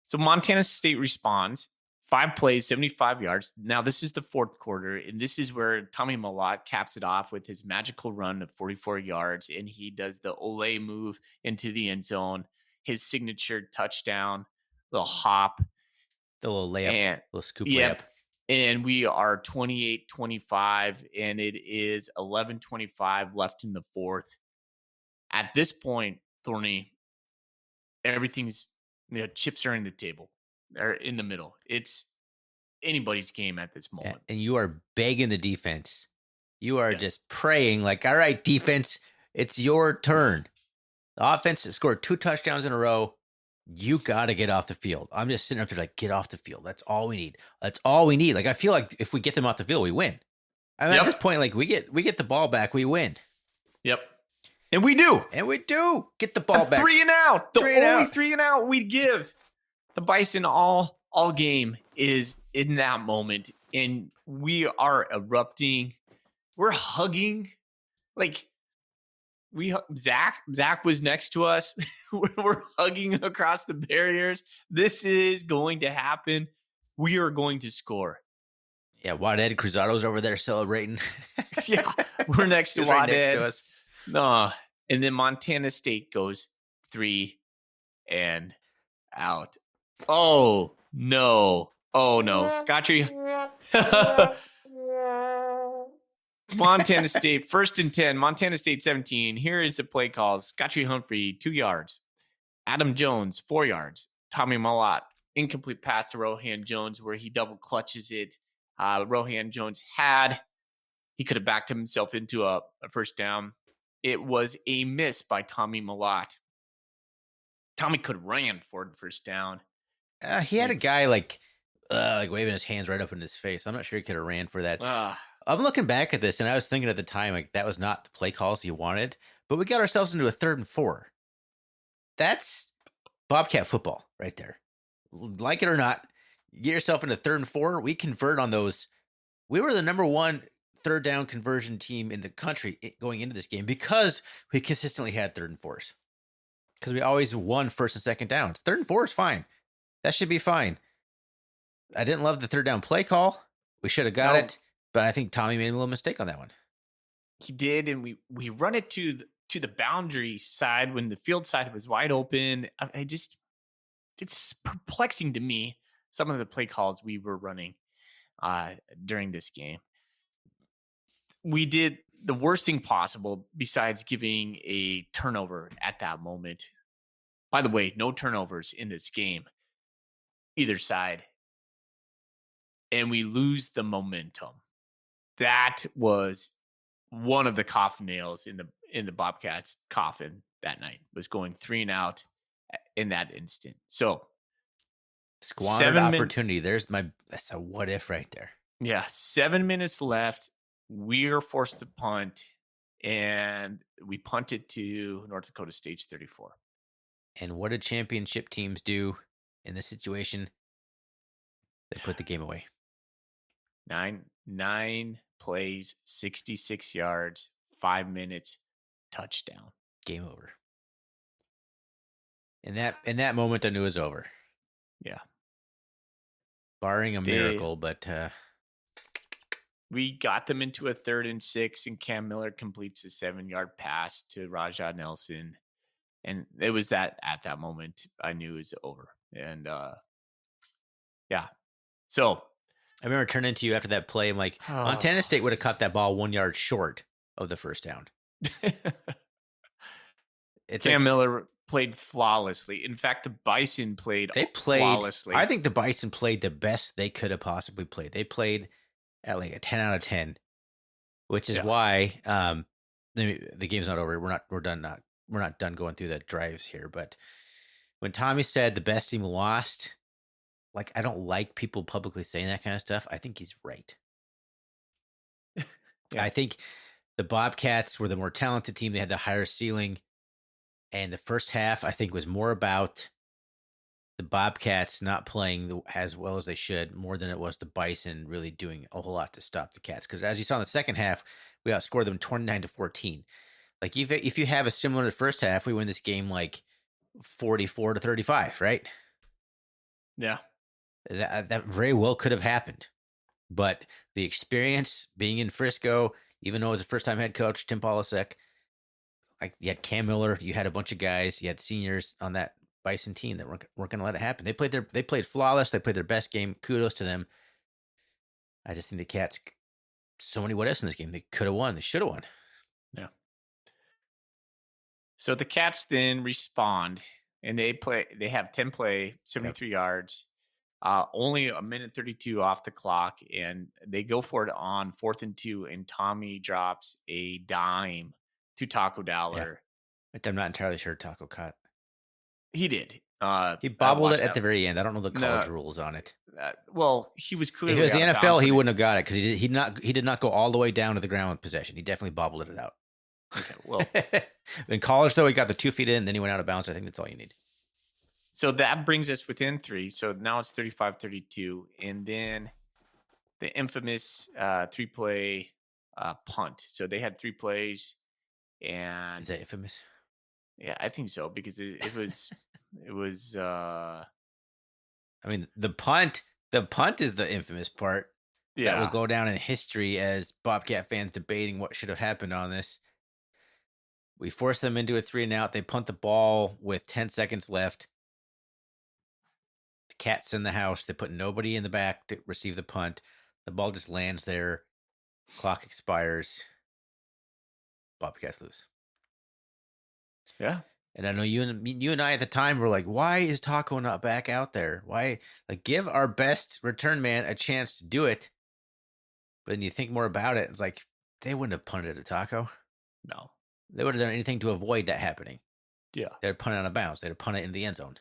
So Montana State responds. 5 plays, 75 yards. Now, this is the fourth quarter, and this is where Tommy Millott caps it off with his magical run of 44 yards, and he does the Ole move into the end zone, his signature touchdown, little hop. The little layup, little scoop layup. and we are 28-25, and it is 11:25 left in the fourth. At this point, Thorny, everything's chips are in the table. They're in the middle. It's anybody's game at this moment. And you are begging the defense. You are Yes. just praying, like, all right, defense, it's your turn. The offense has scored 2 touchdowns in a row. You got to get off the field. I'm just sitting up there like, get off the field. That's all we need. That's all we need. Like, I feel like if we get them off the field, we win. I mean, at this point, like, we get the ball back, we win. Yep. And we do. And we do get the ball back. 3 and out. The only 3 and out we give. The Bison all game is in that moment. And we are erupting. We're hugging. Like, Zach was next to us. We're hugging across the barriers. This is going to happen. We are going to score. Yeah, Waded Cruzado's over there celebrating. Yeah, we're next to Waded. Right next to us. No, and then Montana State goes 3 and out. Oh no! Scotchy. Montana State, 1st and 10. Montana State 17. Here is the play calls. Scotchy Humphrey, 2 yards. Adam Jones, 4 yards. Tommy Malott, incomplete pass to Rohan Jones where he double clutches it. Rohan Jones he could have backed himself into a first down. It was a miss by Tommy Malott. Tommy could have ran for the first down. He had a guy like waving his hands right up in his face. I'm not sure he could have ran for that. I'm looking back at this, and I was thinking at the time, like, that was not the play calls he wanted, but we got ourselves into a 3rd and 4. That's Bobcat football right there. Like it or not, you get yourself into 3rd and 4. We convert on those. We were the number 1 3rd down conversion team in the country going into this game because we consistently had 3rd and 4s. Because we always won 1st and 2nd downs. 3rd and 4 is fine. That should be fine. I didn't love the 3rd down play call. We should have got it. But I think Tommy made a little mistake on that one. He did, and we run it to the boundary side when the field side was wide open. It's perplexing to me, some of the play calls we were running during this game. We did the worst thing possible besides giving a turnover at that moment. By the way, no turnovers in this game, either side. And we lose the momentum. That was one of the coffin nails in the Bobcats' coffin that night, was going 3 and out in that instant. So squandered opportunity. That's a what if right there. Yeah, 7 minutes left. We are forced to punt, and we punted to North Dakota State's 34. And what did championship teams do in this situation? They put the game away. 9 plays, 66 yards, 5 minutes, touchdown. Game over. In that moment, I knew it was over. Yeah. Barring a miracle, but we got them into a 3rd and 6, and Cam Miller completes a 7-yard pass to Rajah Nelson. And it was that at that moment I knew it was over. And yeah. So I remember turning to you after that play. I'm like, Montana State would have caught that ball 1 yard short of the first down. Cam Miller played flawlessly. In fact, the Bison played flawlessly. I think the Bison played the best they could have possibly played. They played at like a 10 out of 10, which is why the game's not over. We're not done going through the drives here. But when Tommy said the best team lost, like, I don't like people publicly saying that kind of stuff. I think he's right. I think the Bobcats were the more talented team. They had the higher ceiling. And the first half, I think, was more about the Bobcats not playing as well as they should, more than it was the Bison really doing a whole lot to stop the Cats. Because as you saw in the second half, we outscored them 29-14. Like, if you have a similar to the first half, we win this game like 44-35, right? Yeah. That very well could have happened. But the experience being in Frisco, even though it was a first-time head coach, Tim Polasek, like, you had Cam Miller, you had a bunch of guys, you had seniors on that Bison team that weren't going to let it happen. They played flawless. They played their best game. Kudos to them. I just think the Cats, so many what ifs in this game. They could have won. They should have won. Yeah. So the Cats then respond and they have 10 play, 73 yards, only a minute 32 off the clock, and they go for it on 4th and 2, and Tommy drops a dime to Taco Dollar. Which I'm not entirely sure Taco caught. He did. He I bobbled watched it at that. the very end. I don't know the college No. rules on it. Well, he was If clearly it was the out of NFL, bounds he when wouldn't have got it because he did not go all the way down to the ground with possession. He definitely bobbled it out. Okay, well, in college though, he got the 2 feet in, then he went out of bounds. I think that's all you need. so that brings us within 3. So now it's 35-32, and then the infamous 3-play punt. So they had 3 plays, and Is that infamous? yeah, I think so, because it was it was I mean, the punt is the infamous part. That will go down in history as Bobcat fans debating what should have happened on this. We force them into a 3-and-out. They punt the ball with 10 seconds left. The Cats in the house. They put nobody in the back to receive the punt. The ball just lands there. Clock expires. Bobcats lose. Yeah. And I know you and I at the time were like, why is Taco not back out there? Why, like, give our best return man a chance to do it? But then you think more about it, it's like, they wouldn't have punted a Taco. No. They would have done anything to avoid that happening. Yeah. They'd punt it out of bounds. They'd punt it in the end zone.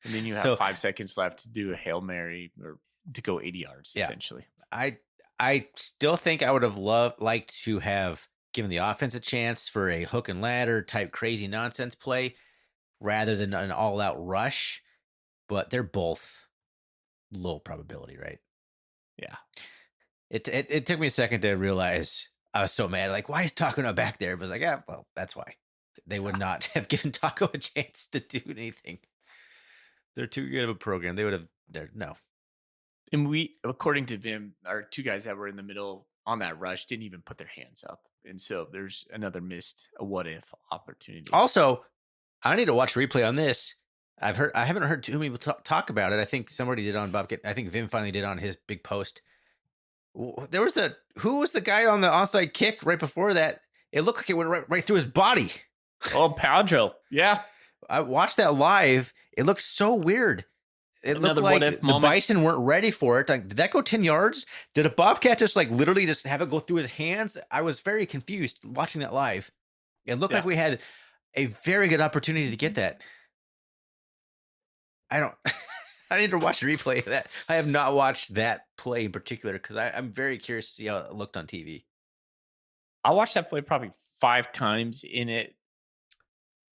And then you have 5 seconds left to do a Hail Mary or to go 80 yards, essentially. I still think I would have liked to have given the offense a chance for a hook and ladder type crazy nonsense play rather than an all-out rush. But they're both low probability, right? Yeah. It took me a second to realize I was so mad. Like, why is Taco not back there? But I was like, yeah, well, that's why. They would not have given Taco a chance to do anything. They're too good of a program. They would have, no. And we, according to Vim, our 2 guys that were in the middle on that rush didn't even put their hands up. And so there's another missed what if opportunity. Also, I need to watch replay on this. I haven't heard too many people talk about it. I think somebody did on Bobcat. I think Vim finally did on his big post. There was who was the guy on the onside kick right before that? It looked like it went right through his body. Oh, Padro. Yeah. I watched that live. It looked so weird. It Another looked like what-if the moment. Bison weren't ready for it. Like, did that go 10 yards? Did a Bobcat just like literally just have it go through his hands? I was very confused watching that live. It looked like we had a very good opportunity to get that. I need to watch the replay of that. I have not watched that play in particular because I'm very curious to see how it looked on TV. I watched that play probably 5 times in it.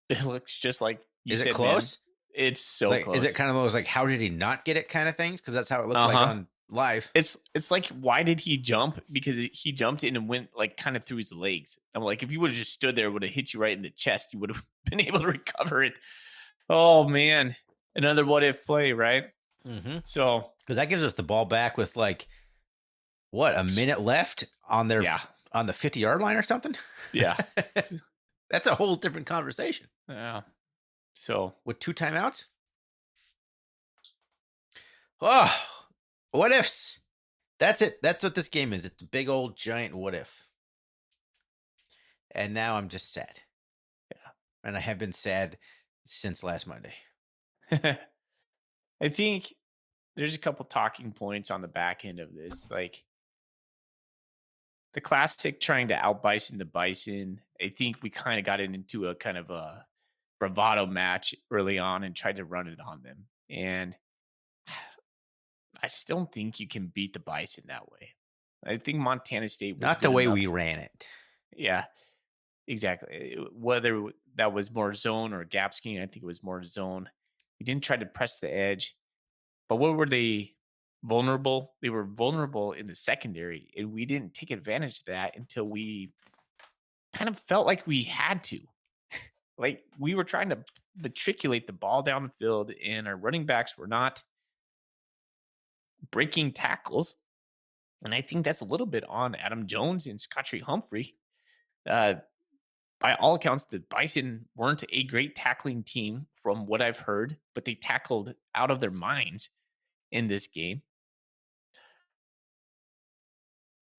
It looks just like you said. Is it close? Man. It's so like, close. Is it kind of those like, how did he not get it kind of things? Because that's how it looked like on live. It's like, why did he jump? Because he jumped in and went like kind of through his legs. I'm like, if you would have just stood there, it would have hit you right in the chest. You would have been able to recover it. Oh man, another what if play, right? Mm-hmm. So because that gives us the ball back with like a minute left on their on the 50-yard line or something. Yeah, that's a whole different conversation. Yeah. So with 2 timeouts. Oh, what ifs? That's it. That's what this game is. It's a big old giant what if. And now I'm just sad. Yeah. And I have been sad since last Monday. I think there's a couple talking points on the back end of this. Like the classic trying to out Bison the Bison. I think we kind of got into a kind of a bravado match early on and tried to run it on them. And I still don't think you can beat the Bison that way. I think Montana State was not the way enough. we ran it. Yeah, exactly. Whether that was more zone or gap scheme, I think it was more zone. We didn't try to press the edge. But what were they vulnerable? They were vulnerable in the secondary, and we didn't take advantage of that until we kind of felt like we had to. Like we were trying to matriculate the ball down the field, and our running backs were not breaking tackles. And I think that's a little bit on Adam Jones and Scottree Humphrey. By all accounts, the Bison weren't a great tackling team from what I've heard, but they tackled out of their minds in this game.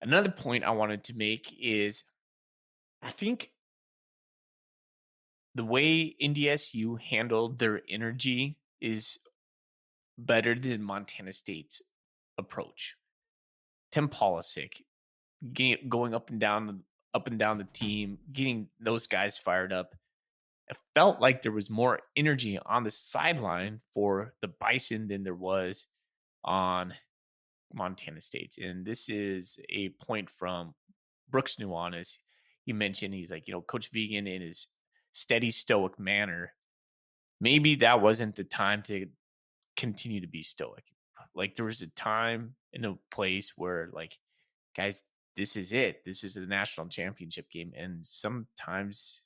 Another point I wanted to make is I think the way NDSU handled their energy is better than Montana State's approach. Tim Polisic going up and down the team, getting those guys fired up. It felt like there was more energy on the sideline for the Bison than there was on Montana State. And this is a point from Brooks Nuanez. He mentioned he's like, Coach Vegan in his steady, stoic manner. Maybe that wasn't the time to continue to be stoic. Like there was a time and a place where, like, guys, this is it. This is the national championship game. And sometimes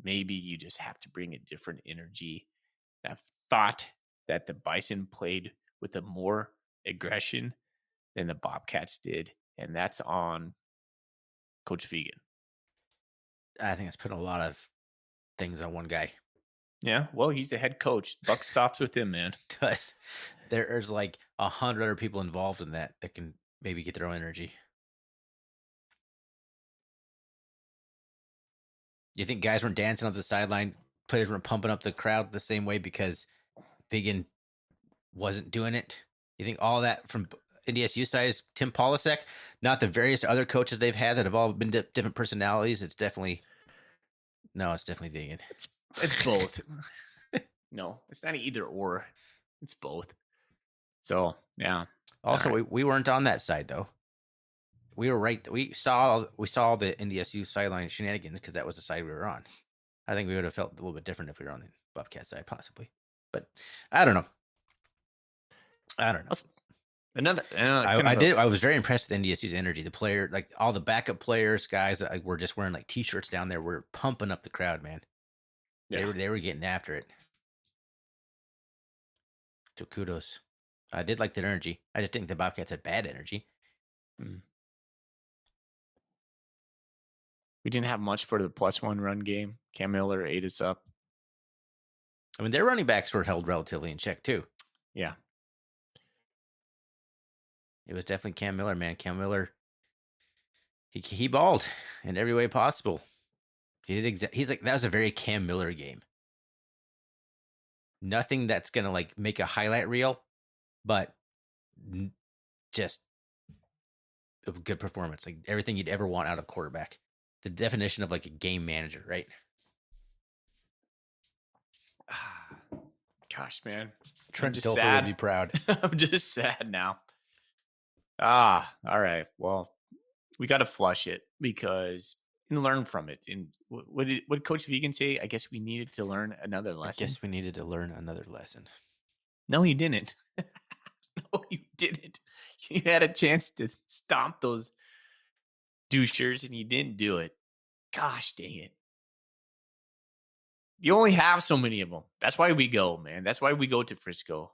maybe you just have to bring a different energy. I thought that the Bison played with a more aggression than the Bobcats did. And that's on Coach Vegan. I think it's putting a lot of things on one guy. Yeah, well, he's the head coach. Buck stops with him, man. Because there's like 100 other people involved in that can maybe get their own energy. You think guys weren't dancing up the sideline, players weren't pumping up the crowd the same way because Vegan wasn't doing it? You think all that from NDSU side is Tim Polisic, not the various other coaches they've had that have all been different personalities? It's definitely Vegan. It's both. No, it's not either or. It's both. So yeah. Also, we weren't on that side though. We were right. We saw the NDSU sideline shenanigans because that was the side we were on. I think we would have felt a little bit different if we were on the Bobcat side, possibly. But I don't know. I was very impressed with NDSU's energy. The player, like all the backup players, guys that were just wearing like t-shirts down there, were pumping up the crowd, man. Yeah. They were getting after it. So kudos. I did like that energy. I just think the Bobcats had bad energy. We didn't have much for the +1 run game. Cam Miller ate us up. I mean, their running backs were held relatively in check too. Yeah. It was definitely Cam Miller, man. Cam Miller, he balled in every way possible. He's like, that was a very Cam Miller game. Nothing that's gonna like make a highlight reel, but just a good performance. Like everything you'd ever want out of quarterback. The definition of like a game manager, right? Gosh, man. Trent Dilfer would be proud. I'm just sad now. All right. Well, we got to flush it because and learn from it. And what did Coach Vegan say? I guess we needed to learn another lesson. No, you didn't. No, you didn't. You had a chance to stomp those douchers and you didn't do it. Gosh dang it. You only have so many of them. That's why we go, man. That's why we go to Frisco.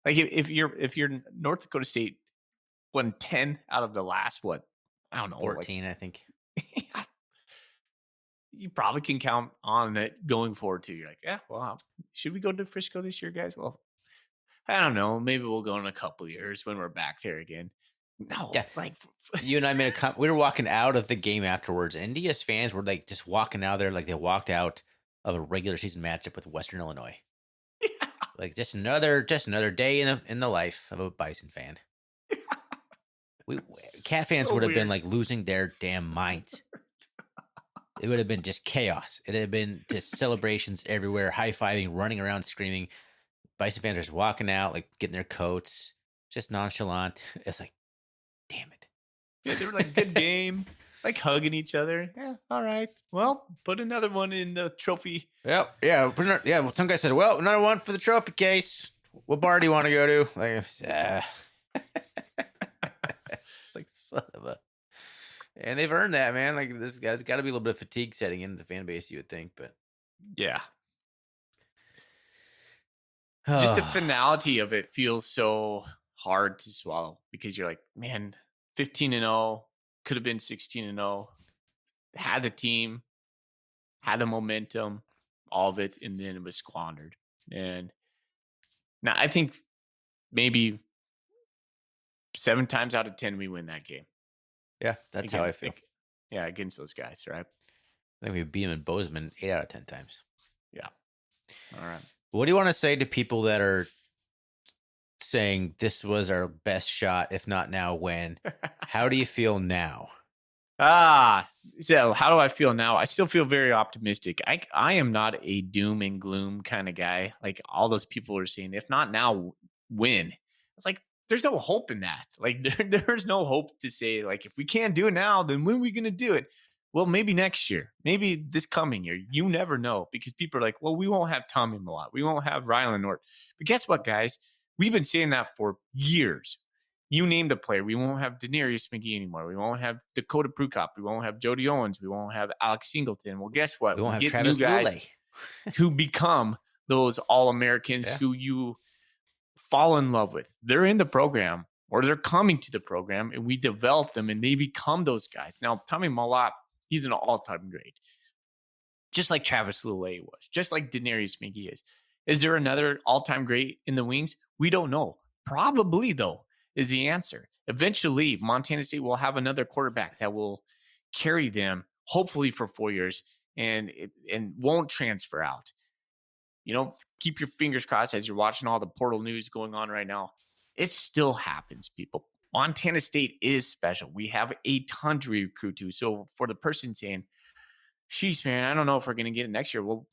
Like if you're North Dakota State won 10 out of the last, what? I don't know. 14, I think. You probably can count on it going forward too. You're like, yeah, well, should we go to Frisco this year, guys? Well, I don't know. Maybe we'll go in a couple of years when we're back there again. No, yeah. Like you and I made we were walking out of the game afterwards. NDS fans were like just walking out there like they walked out of a regular season matchup with Western Illinois. Yeah. Like just another day in the life of a Bison fan. Cat fans would have been like losing their damn minds. It would have been just chaos. It had been just celebrations everywhere, high-fiving, running around, screaming. Bison fans are just walking out, like getting their coats, just nonchalant. It's like, damn it. Yeah, they were like, good game, like hugging each other. Yeah, all right. Well, put another one in the trophy. Yep. Yeah. Yeah. Well, some guy said, well, another one for the trophy case. What bar do you want to go to? Like, it's like, son of a. And they've earned that, man. Like, this guy's got to be a little bit of fatigue setting into the fan base, you would think, but. Yeah. Just the finality of it feels so hard to swallow because you're like, man, 15-0, could have been 16-0, had the team, had the momentum, all of it, and then it was squandered. And now I think maybe 7 times out of 10 we win that game. Yeah, that's how I feel. Yeah, against those guys, right? I think we beat him in Bozeman 8 out of 10 times. Yeah. All right. What do you want to say to people that are saying this was our best shot, if not now, when? How do you feel now? So how do I feel now? I still feel very optimistic. I am not a doom and gloom kind of guy. Like all those people are saying, if not now, when? It's like there's no hope in that. Like there's no hope to say like if we can't do it now, then when are we gonna do it? Well, maybe next year, maybe this coming year. You never know because people are like, well, we won't have Tommy Millot, we won't have Rylan Nort. But guess what, guys? We've been saying that for years. You name the player. We won't have Daenerys McGee anymore. We won't have Dakota Prukop. We won't have Jody Owens. We won't have Alex Singleton. Well, guess what? We won't have get Travis new guys Lulay. who become those All-Americans who you fall in love with. They're in the program or they're coming to the program and we develop them and they become those guys. Now, Tommy Millot, he's an all-time great. Just like Travis Lulay was. Just like Daenerys McGee is. Is there another all-time great in the wings? We don't know. Probably, though, is the answer. Eventually, Montana State will have another quarterback that will carry them, hopefully for 4 years, and won't transfer out. Keep your fingers crossed as you're watching all the portal news going on right now. It still happens, people. Montana State is special. We have a ton to recruit to. So for the person saying, sheesh, man, I don't know if we're going to get it next year. Well,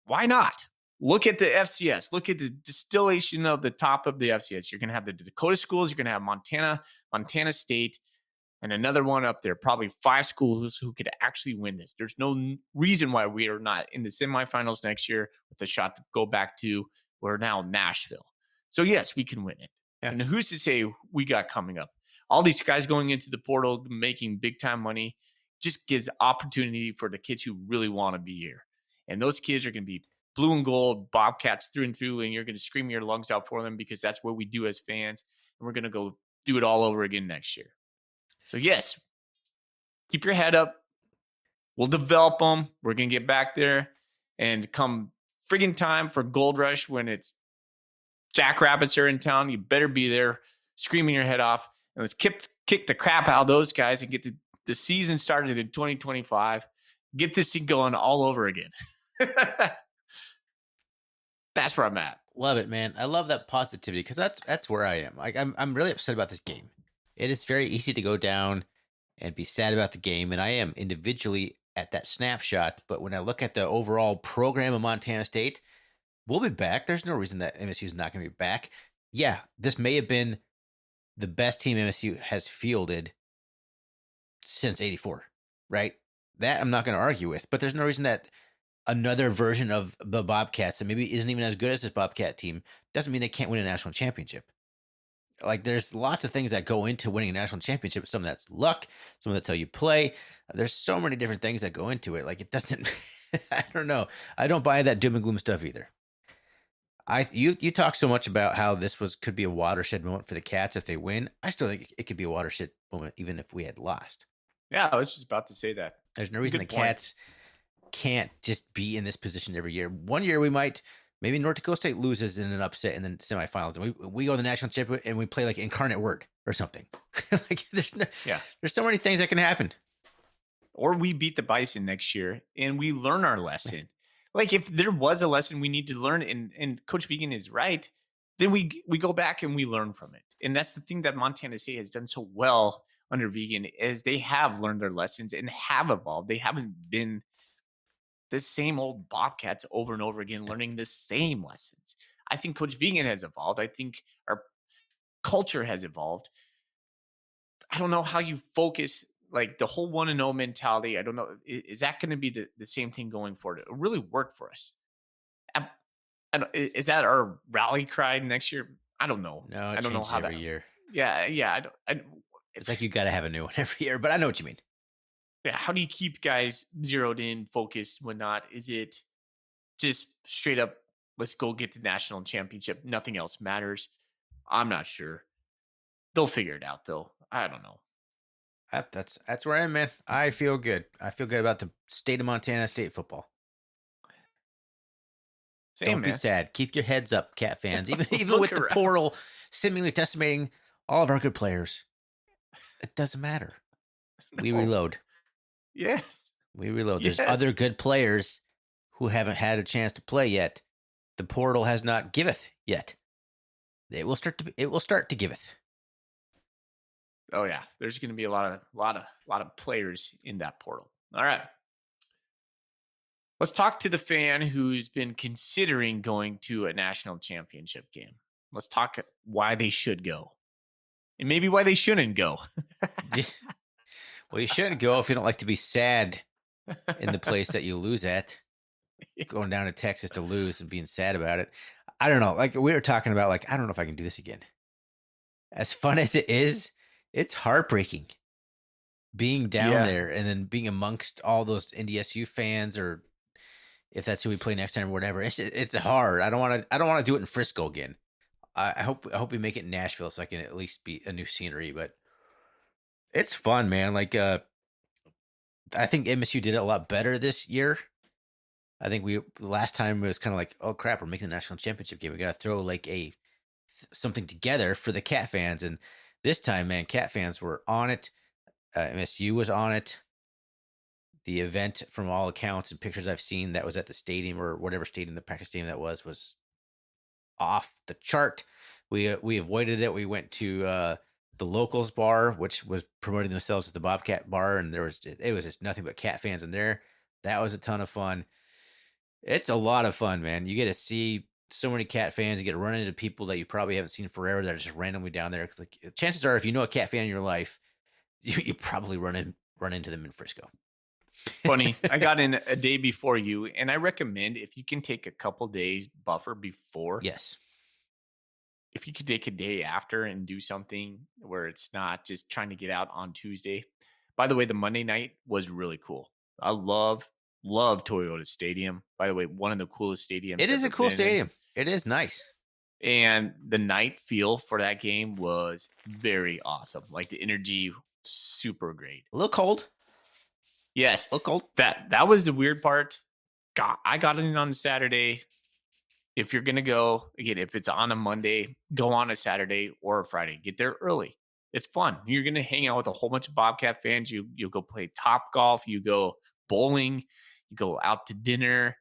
why not? Look at the FCS. Look at the distillation of the top of the FCS. You're going to have the Dakota schools. You're going to have Montana State, and another one up there. Probably 5 schools who could actually win this. There's no reason why we are not in the semifinals next year with a shot to go back to we're now Nashville. So, yes, we can win it. Yeah. And who's to say we got coming up? All these guys going into the portal, making big-time money, just gives opportunity for the kids who really want to be here. And those kids are going to be blue and gold, Bobcats through and through, and you're going to scream your lungs out for them because that's what we do as fans. And we're going to go do it all over again next year. So, yes, keep your head up. We'll develop them. We're going to get back there. And come friggin' time for Gold Rush when it's Jackrabbits are in town, you better be there screaming your head off. And let's kick the crap out of those guys and get the season started in 2025. Get this thing going all over again. That's where I'm at. Love it, man. I love that positivity because that's where I am. Like I'm really upset about this game. It is very easy to go down and be sad about the game, and I am individually at that snapshot. But when I look at the overall program of Montana State, we'll be back. There's no reason that MSU is not going to be back. Yeah, this may have been the best team MSU has fielded since '84, right? That I'm not going to argue with, but there's no reason that another version of the Bobcats that maybe isn't even as good as this Bobcat team doesn't mean they can't win a national championship. Like there's lots of things that go into winning a national championship. Some of that's luck, some of that's how you play. There's so many different things that go into it. Like it doesn't, I don't know. I don't buy that doom and gloom stuff either. You talk so much about how this could be a watershed moment for the Cats if they win. I still think it could be a watershed moment even if we had lost. Yeah, I was just about to say that. There's no reason the Cats can't just be in this position every year. One year we might, maybe North Dakota State loses in an upset in the semifinals, and we go to the national championship and we play like Incarnate Word or something. Like there's so many things that can happen. Or we beat the Bison next year and we learn our lesson. Like if there was a lesson we need to learn, and Coach Vegan is right, then we go back and we learn from it. And that's the thing that Montana State has done so well under Vegan is they have learned their lessons and have evolved. They haven't been the same old Bobcats over and over again, learning the same lessons. I think Coach Vegan has evolved. I think our culture has evolved. I don't know how you focus like the whole 1-0 mentality. I don't know. Is that going to be the same thing going forward? It really worked for us. Is that our rally cry next year? I don't know. No, I don't know how every year. Yeah. It's like you got to have a new one every year, but I know what you mean. Yeah, how do you keep guys zeroed in, focused, whatnot? Is it just straight up, let's go get the national championship? Nothing else matters. I'm not sure. They'll figure it out, though. I don't know. That's where I am, man. I feel good. I feel good about the state of Montana State football. Don't be sad. Keep your heads up, Cat fans. Even with the portal seemingly decimating all of our good players, it doesn't matter. We No. reload. Yes. We reload. There's Yes. other good players who haven't had a chance to play yet. The portal has not giveth yet. It will start to giveth. Oh yeah. There's going to be a lot of players in that portal. All right. Let's talk to the fan who's been considering going to a national championship game. Let's talk why they should go and maybe why they shouldn't go. Well, you shouldn't go if you don't like to be sad in the place that you lose at. Going down to Texas to lose and being sad about it. I don't know. Like we were talking about, like, I don't know if I can do this again. As fun as it is, it's heartbreaking being down Yeah. there and then being amongst all those NDSU fans, or if that's who we play next time or whatever. It's hard. I don't want to do it in Frisco again. I hope we make it in Nashville so I can at least be a new scenery, but it's fun, man. Like I think MSU did it a lot better this year. I think last time it was kind of like, oh crap, we're making the national championship game. We got to throw like something together for the Cat fans. And this time, man, Cat fans were on it. MSU was on it. The event, from all accounts and pictures I've seen, that was at the stadium or whatever stadium, the practice stadium that was off the chart. We avoided it. We went to the locals bar, which was promoting themselves as the Bobcat bar, and it was just nothing but Cat fans in there. That was a ton of fun. It's a lot of fun, man. You get to see so many Cat fans. You get to run into people that you probably haven't seen forever that are just randomly down there. Like, chances are, if you know a Cat fan in your life, you probably run into them in Frisco. Funny. I got in a day before you, and I recommend if you can take a couple days buffer before. Yes. If you could take a day after and do something where it's not just trying to get out on Tuesday. By the way, the Monday night was really cool. I love Toyota Stadium. By the way, one of the coolest stadiums. It is a cool been in. stadium. It is nice. And the night feel for that game was very awesome. Like the energy, super great. A little cold. Yes. A little cold. That was the weird part. I got in on Saturday. If you're gonna go, again, if it's on a Monday, go on a Saturday or a Friday. Get there early. It's fun. You're gonna hang out with a whole bunch of Bobcat fans. You'll go play top golf. You go bowling. You go out to dinner.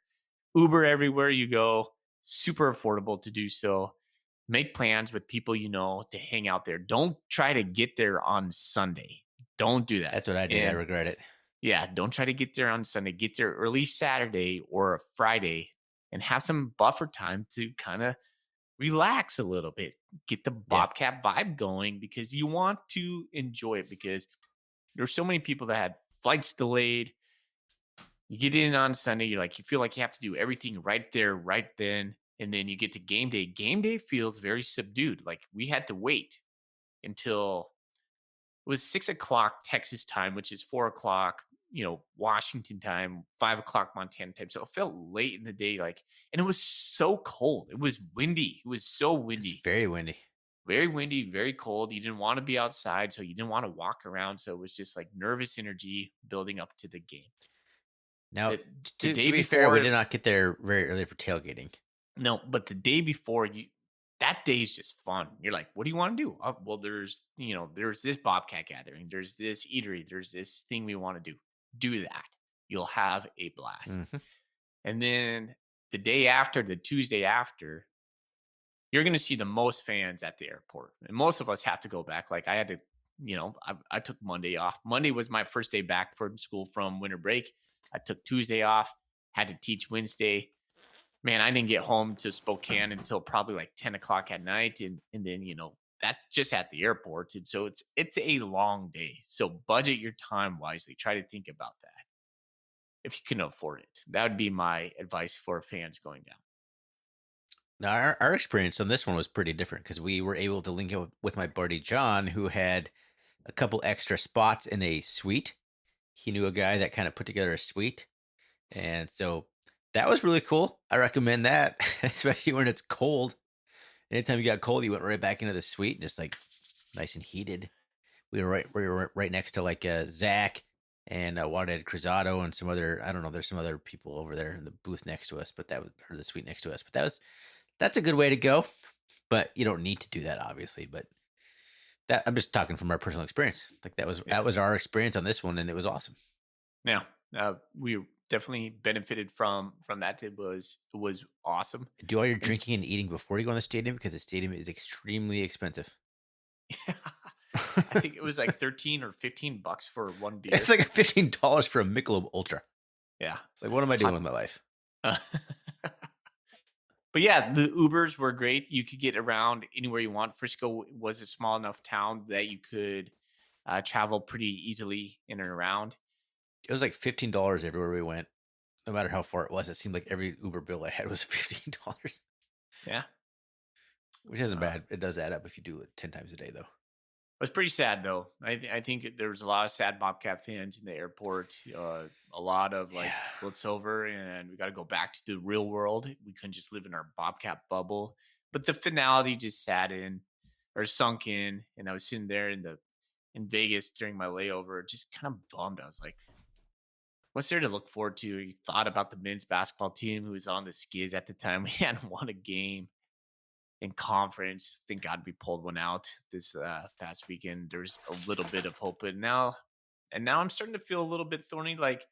Uber everywhere you go. Super affordable to do so. Make plans with people you know to hang out there. Don't try to get there on Sunday. Don't do that. That's what I did. I regret it. Yeah, don't try to get there on Sunday. Get there early Saturday or a Friday and have some buffer time to kind of relax a little bit. Get the Bobcat vibe going because you want to enjoy it, because there's so many people that had flights delayed. You get in on Sunday, you feel like you have to do everything right there, right then. And then you get to game day. Game day feels very subdued. Like we had to wait until it was 6:00 Texas time, which is 4:00, Washington time, 5:00 Montana time. So it felt late in the day, and it was so cold. It was windy. It was so windy. It's very windy. Very windy, very cold. You didn't want to be outside, so you didn't want to walk around. So it was just like nervous energy building up to the game. Now, the to day be fair, we before- did not get there very early for tailgating. No, but the day before, that day is just fun. You're like, what do you want to do? Oh, well, there's this Bobcat gathering. There's this eatery. There's this thing we want to do. Do that. You'll have a blast. Mhm. And then the day after, the Tuesday after, you're going to see the most fans at the airport. And most of us have to go back. Like I had to, I took Monday off. Monday was my first day back from school from winter break. I took Tuesday off, had to teach Wednesday. Man, I didn't get home to Spokane until probably like 10:00 at night. And then, that's just at the airport. And so it's a long day. So budget your time wisely. Try to think about that if you can afford it. That would be my advice for fans going down. Now, our experience on this one was pretty different because we were able to link up with my buddy John, who had a couple extra spots in a suite. He knew a guy that kind of put together a suite. And so that was really cool. I recommend that, especially when it's cold. Anytime you got cold, you went right back into the suite, just like nice and heated. We were right next to like Zach and Waterhead Cruzado and some other, I don't know, there's some other people over there in the booth next to us, or the suite next to us. But that's a good way to go. But you don't need to do that, obviously. But That I'm just talking from our personal experience. Like that was our experience on this one, and it was awesome. Yeah, we definitely benefited from that. It was awesome. Do all your And drinking and eating before you go in the stadium because the stadium is extremely expensive. I think it was like 13 or $15 for one beer. It's like $15 for a Michelob Ultra. Yeah. It's like, what am I doing with my life? Uh, but yeah, the Ubers were great. You could get around anywhere you want. Frisco was a small enough town that you could travel pretty easily in and around. It was like $15 everywhere we went, no matter how far it was. It seemed like every Uber bill I had was $15, Yeah. which isn't bad. It does add up if you do it 10 times a day, though. It was pretty sad though. I think there was a lot of sad Bobcat fans in the airport. A lot of like, well, it's over and we got to go back to the real world. We couldn't just live in our Bobcat bubble. But the finality just sat in or sunk in, and I was sitting there in Vegas during my layover, just kind of bummed. I was like, what's there to look forward to? You thought about the men's basketball team who was on the skids at the time. We hadn't won a game in conference. Thank God we pulled one out this past weekend. There's a little bit of hope, and now I'm starting to feel a little bit thorny. Like,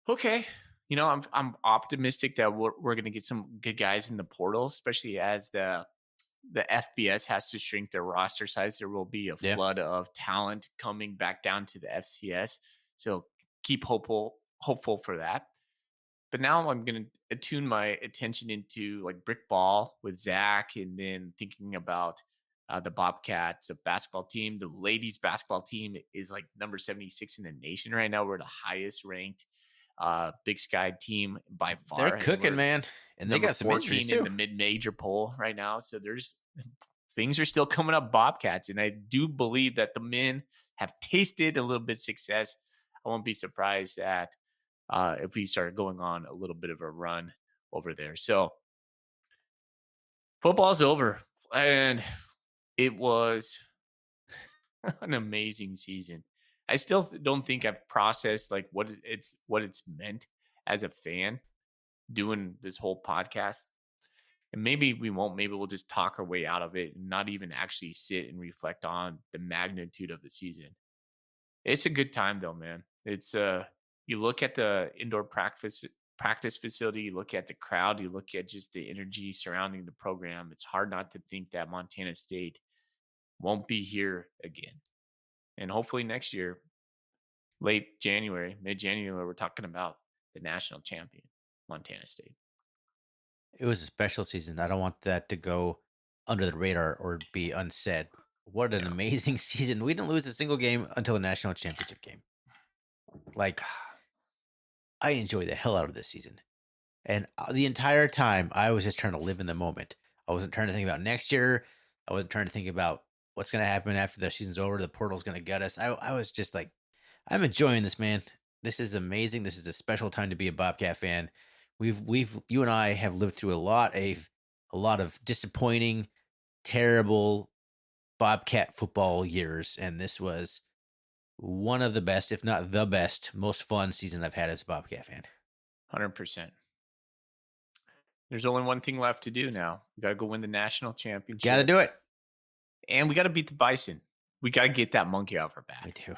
okay, I'm optimistic that we're going to get some good guys in the portal, especially as the FBS has to shrink their roster size. There will be a Yeah. flood of talent coming back down to the FCS. So keep hopeful for that. But now I'm going to attune my attention into like brick ball with Zach, and then thinking about the Bobcats, a basketball team. The ladies basketball team is like number 76 in the nation right now. We're the highest ranked Big Sky team by far. They're cooking, man. And they Number got some 14 injuries in too. the mid-major poll right now. So there's things are still coming up Bobcats, and I do believe that the men have tasted a little bit of success. I won't be surprised at if we start going on a little bit of a run over there. So football's over, and it was an amazing season. I still don't think I've processed like what it's meant as a fan doing this whole podcast. And maybe we won't. Maybe we'll just talk our way out of it and not even actually sit and reflect on the magnitude of the season. It's a good time though, man. It's you look at the indoor practice facility, you look at the crowd, you look at just the energy surrounding the program. It's hard not to think that Montana State won't be here again. And hopefully next year, late January, mid-January, we're talking about the national champion, Montana State. It was a special season. I don't want that to go under the radar or be unsaid. What an amazing season. We didn't lose a single game until the national championship game. Like, I enjoyed the hell out of this season. And the entire time, I was just trying to live in the moment. I wasn't trying to think about next year. I wasn't trying to think about what's going to happen after the season's over. The portal's going to gut us. I was just like, I'm enjoying this, man. This is amazing. This is a special time to be a Bobcat fan. You and I have lived through a lot of disappointing, terrible Bobcat football years, and this was one of the best, if not the best, most fun season I've had as a Bobcat fan. 100%. There's only one thing left to do now. We got to go win the national championship. Got to do it. And we got to beat the Bison. We got to get that monkey off our back. We do.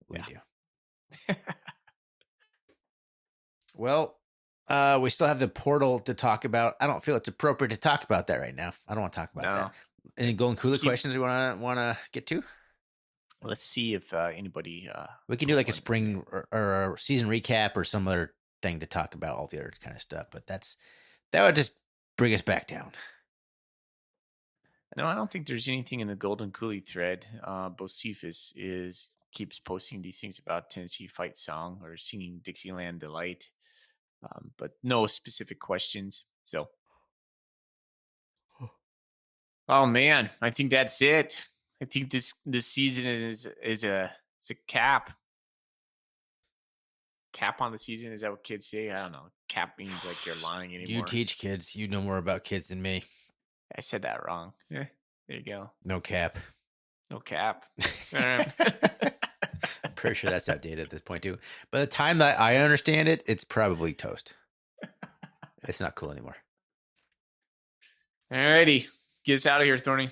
We do. Well, we still have the portal to talk about. I don't feel it's appropriate to talk about that right now. I don't want to talk about that. Any Golden Cooler questions we want to get to? Let's see if anybody. We can do like a spring or a season recap or some other thing to talk about all the other kind of stuff. But that would just bring us back down. No, I don't think there's anything in the Golden Coolie thread. Bocephus keeps posting these things about Tennessee Fight Song or singing Dixieland Delight, but no specific questions. So, oh man, I think that's it. I think this season is a cap. Cap on the season, is that what kids say? I don't know. Cap means like you're lying anymore. You teach kids. You know more about kids than me. I said that wrong. Yeah, there you go. No cap. No cap. I'm pretty sure that's outdated at this point too. By the time that I understand it, it's probably toast. It's not cool anymore. Alrighty. Get us out of here, Thorny.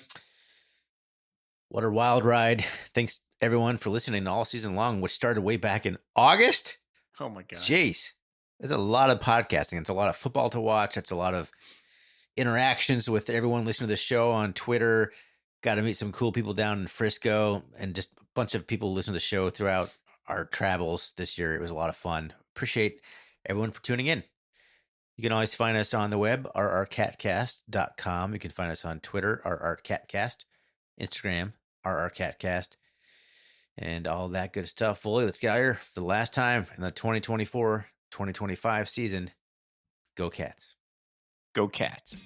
What a wild ride. Thanks everyone for listening all season long, which started way back in August. Oh my god. Jeez. There's a lot of podcasting. It's a lot of football to watch. It's a lot of interactions with everyone listening to the show on Twitter. Got to meet some cool people down in Frisco and just a bunch of people listening to the show throughout our travels this year. It was a lot of fun. Appreciate everyone for tuning in. You can always find us on the web, rrcatcast.com. You can find us on Twitter, rrcatcast, Instagram, rrcatcast, and all that good stuff. Fully, let's get out here for the last time in the 2024-2025 season. Go Cats. Go Cats.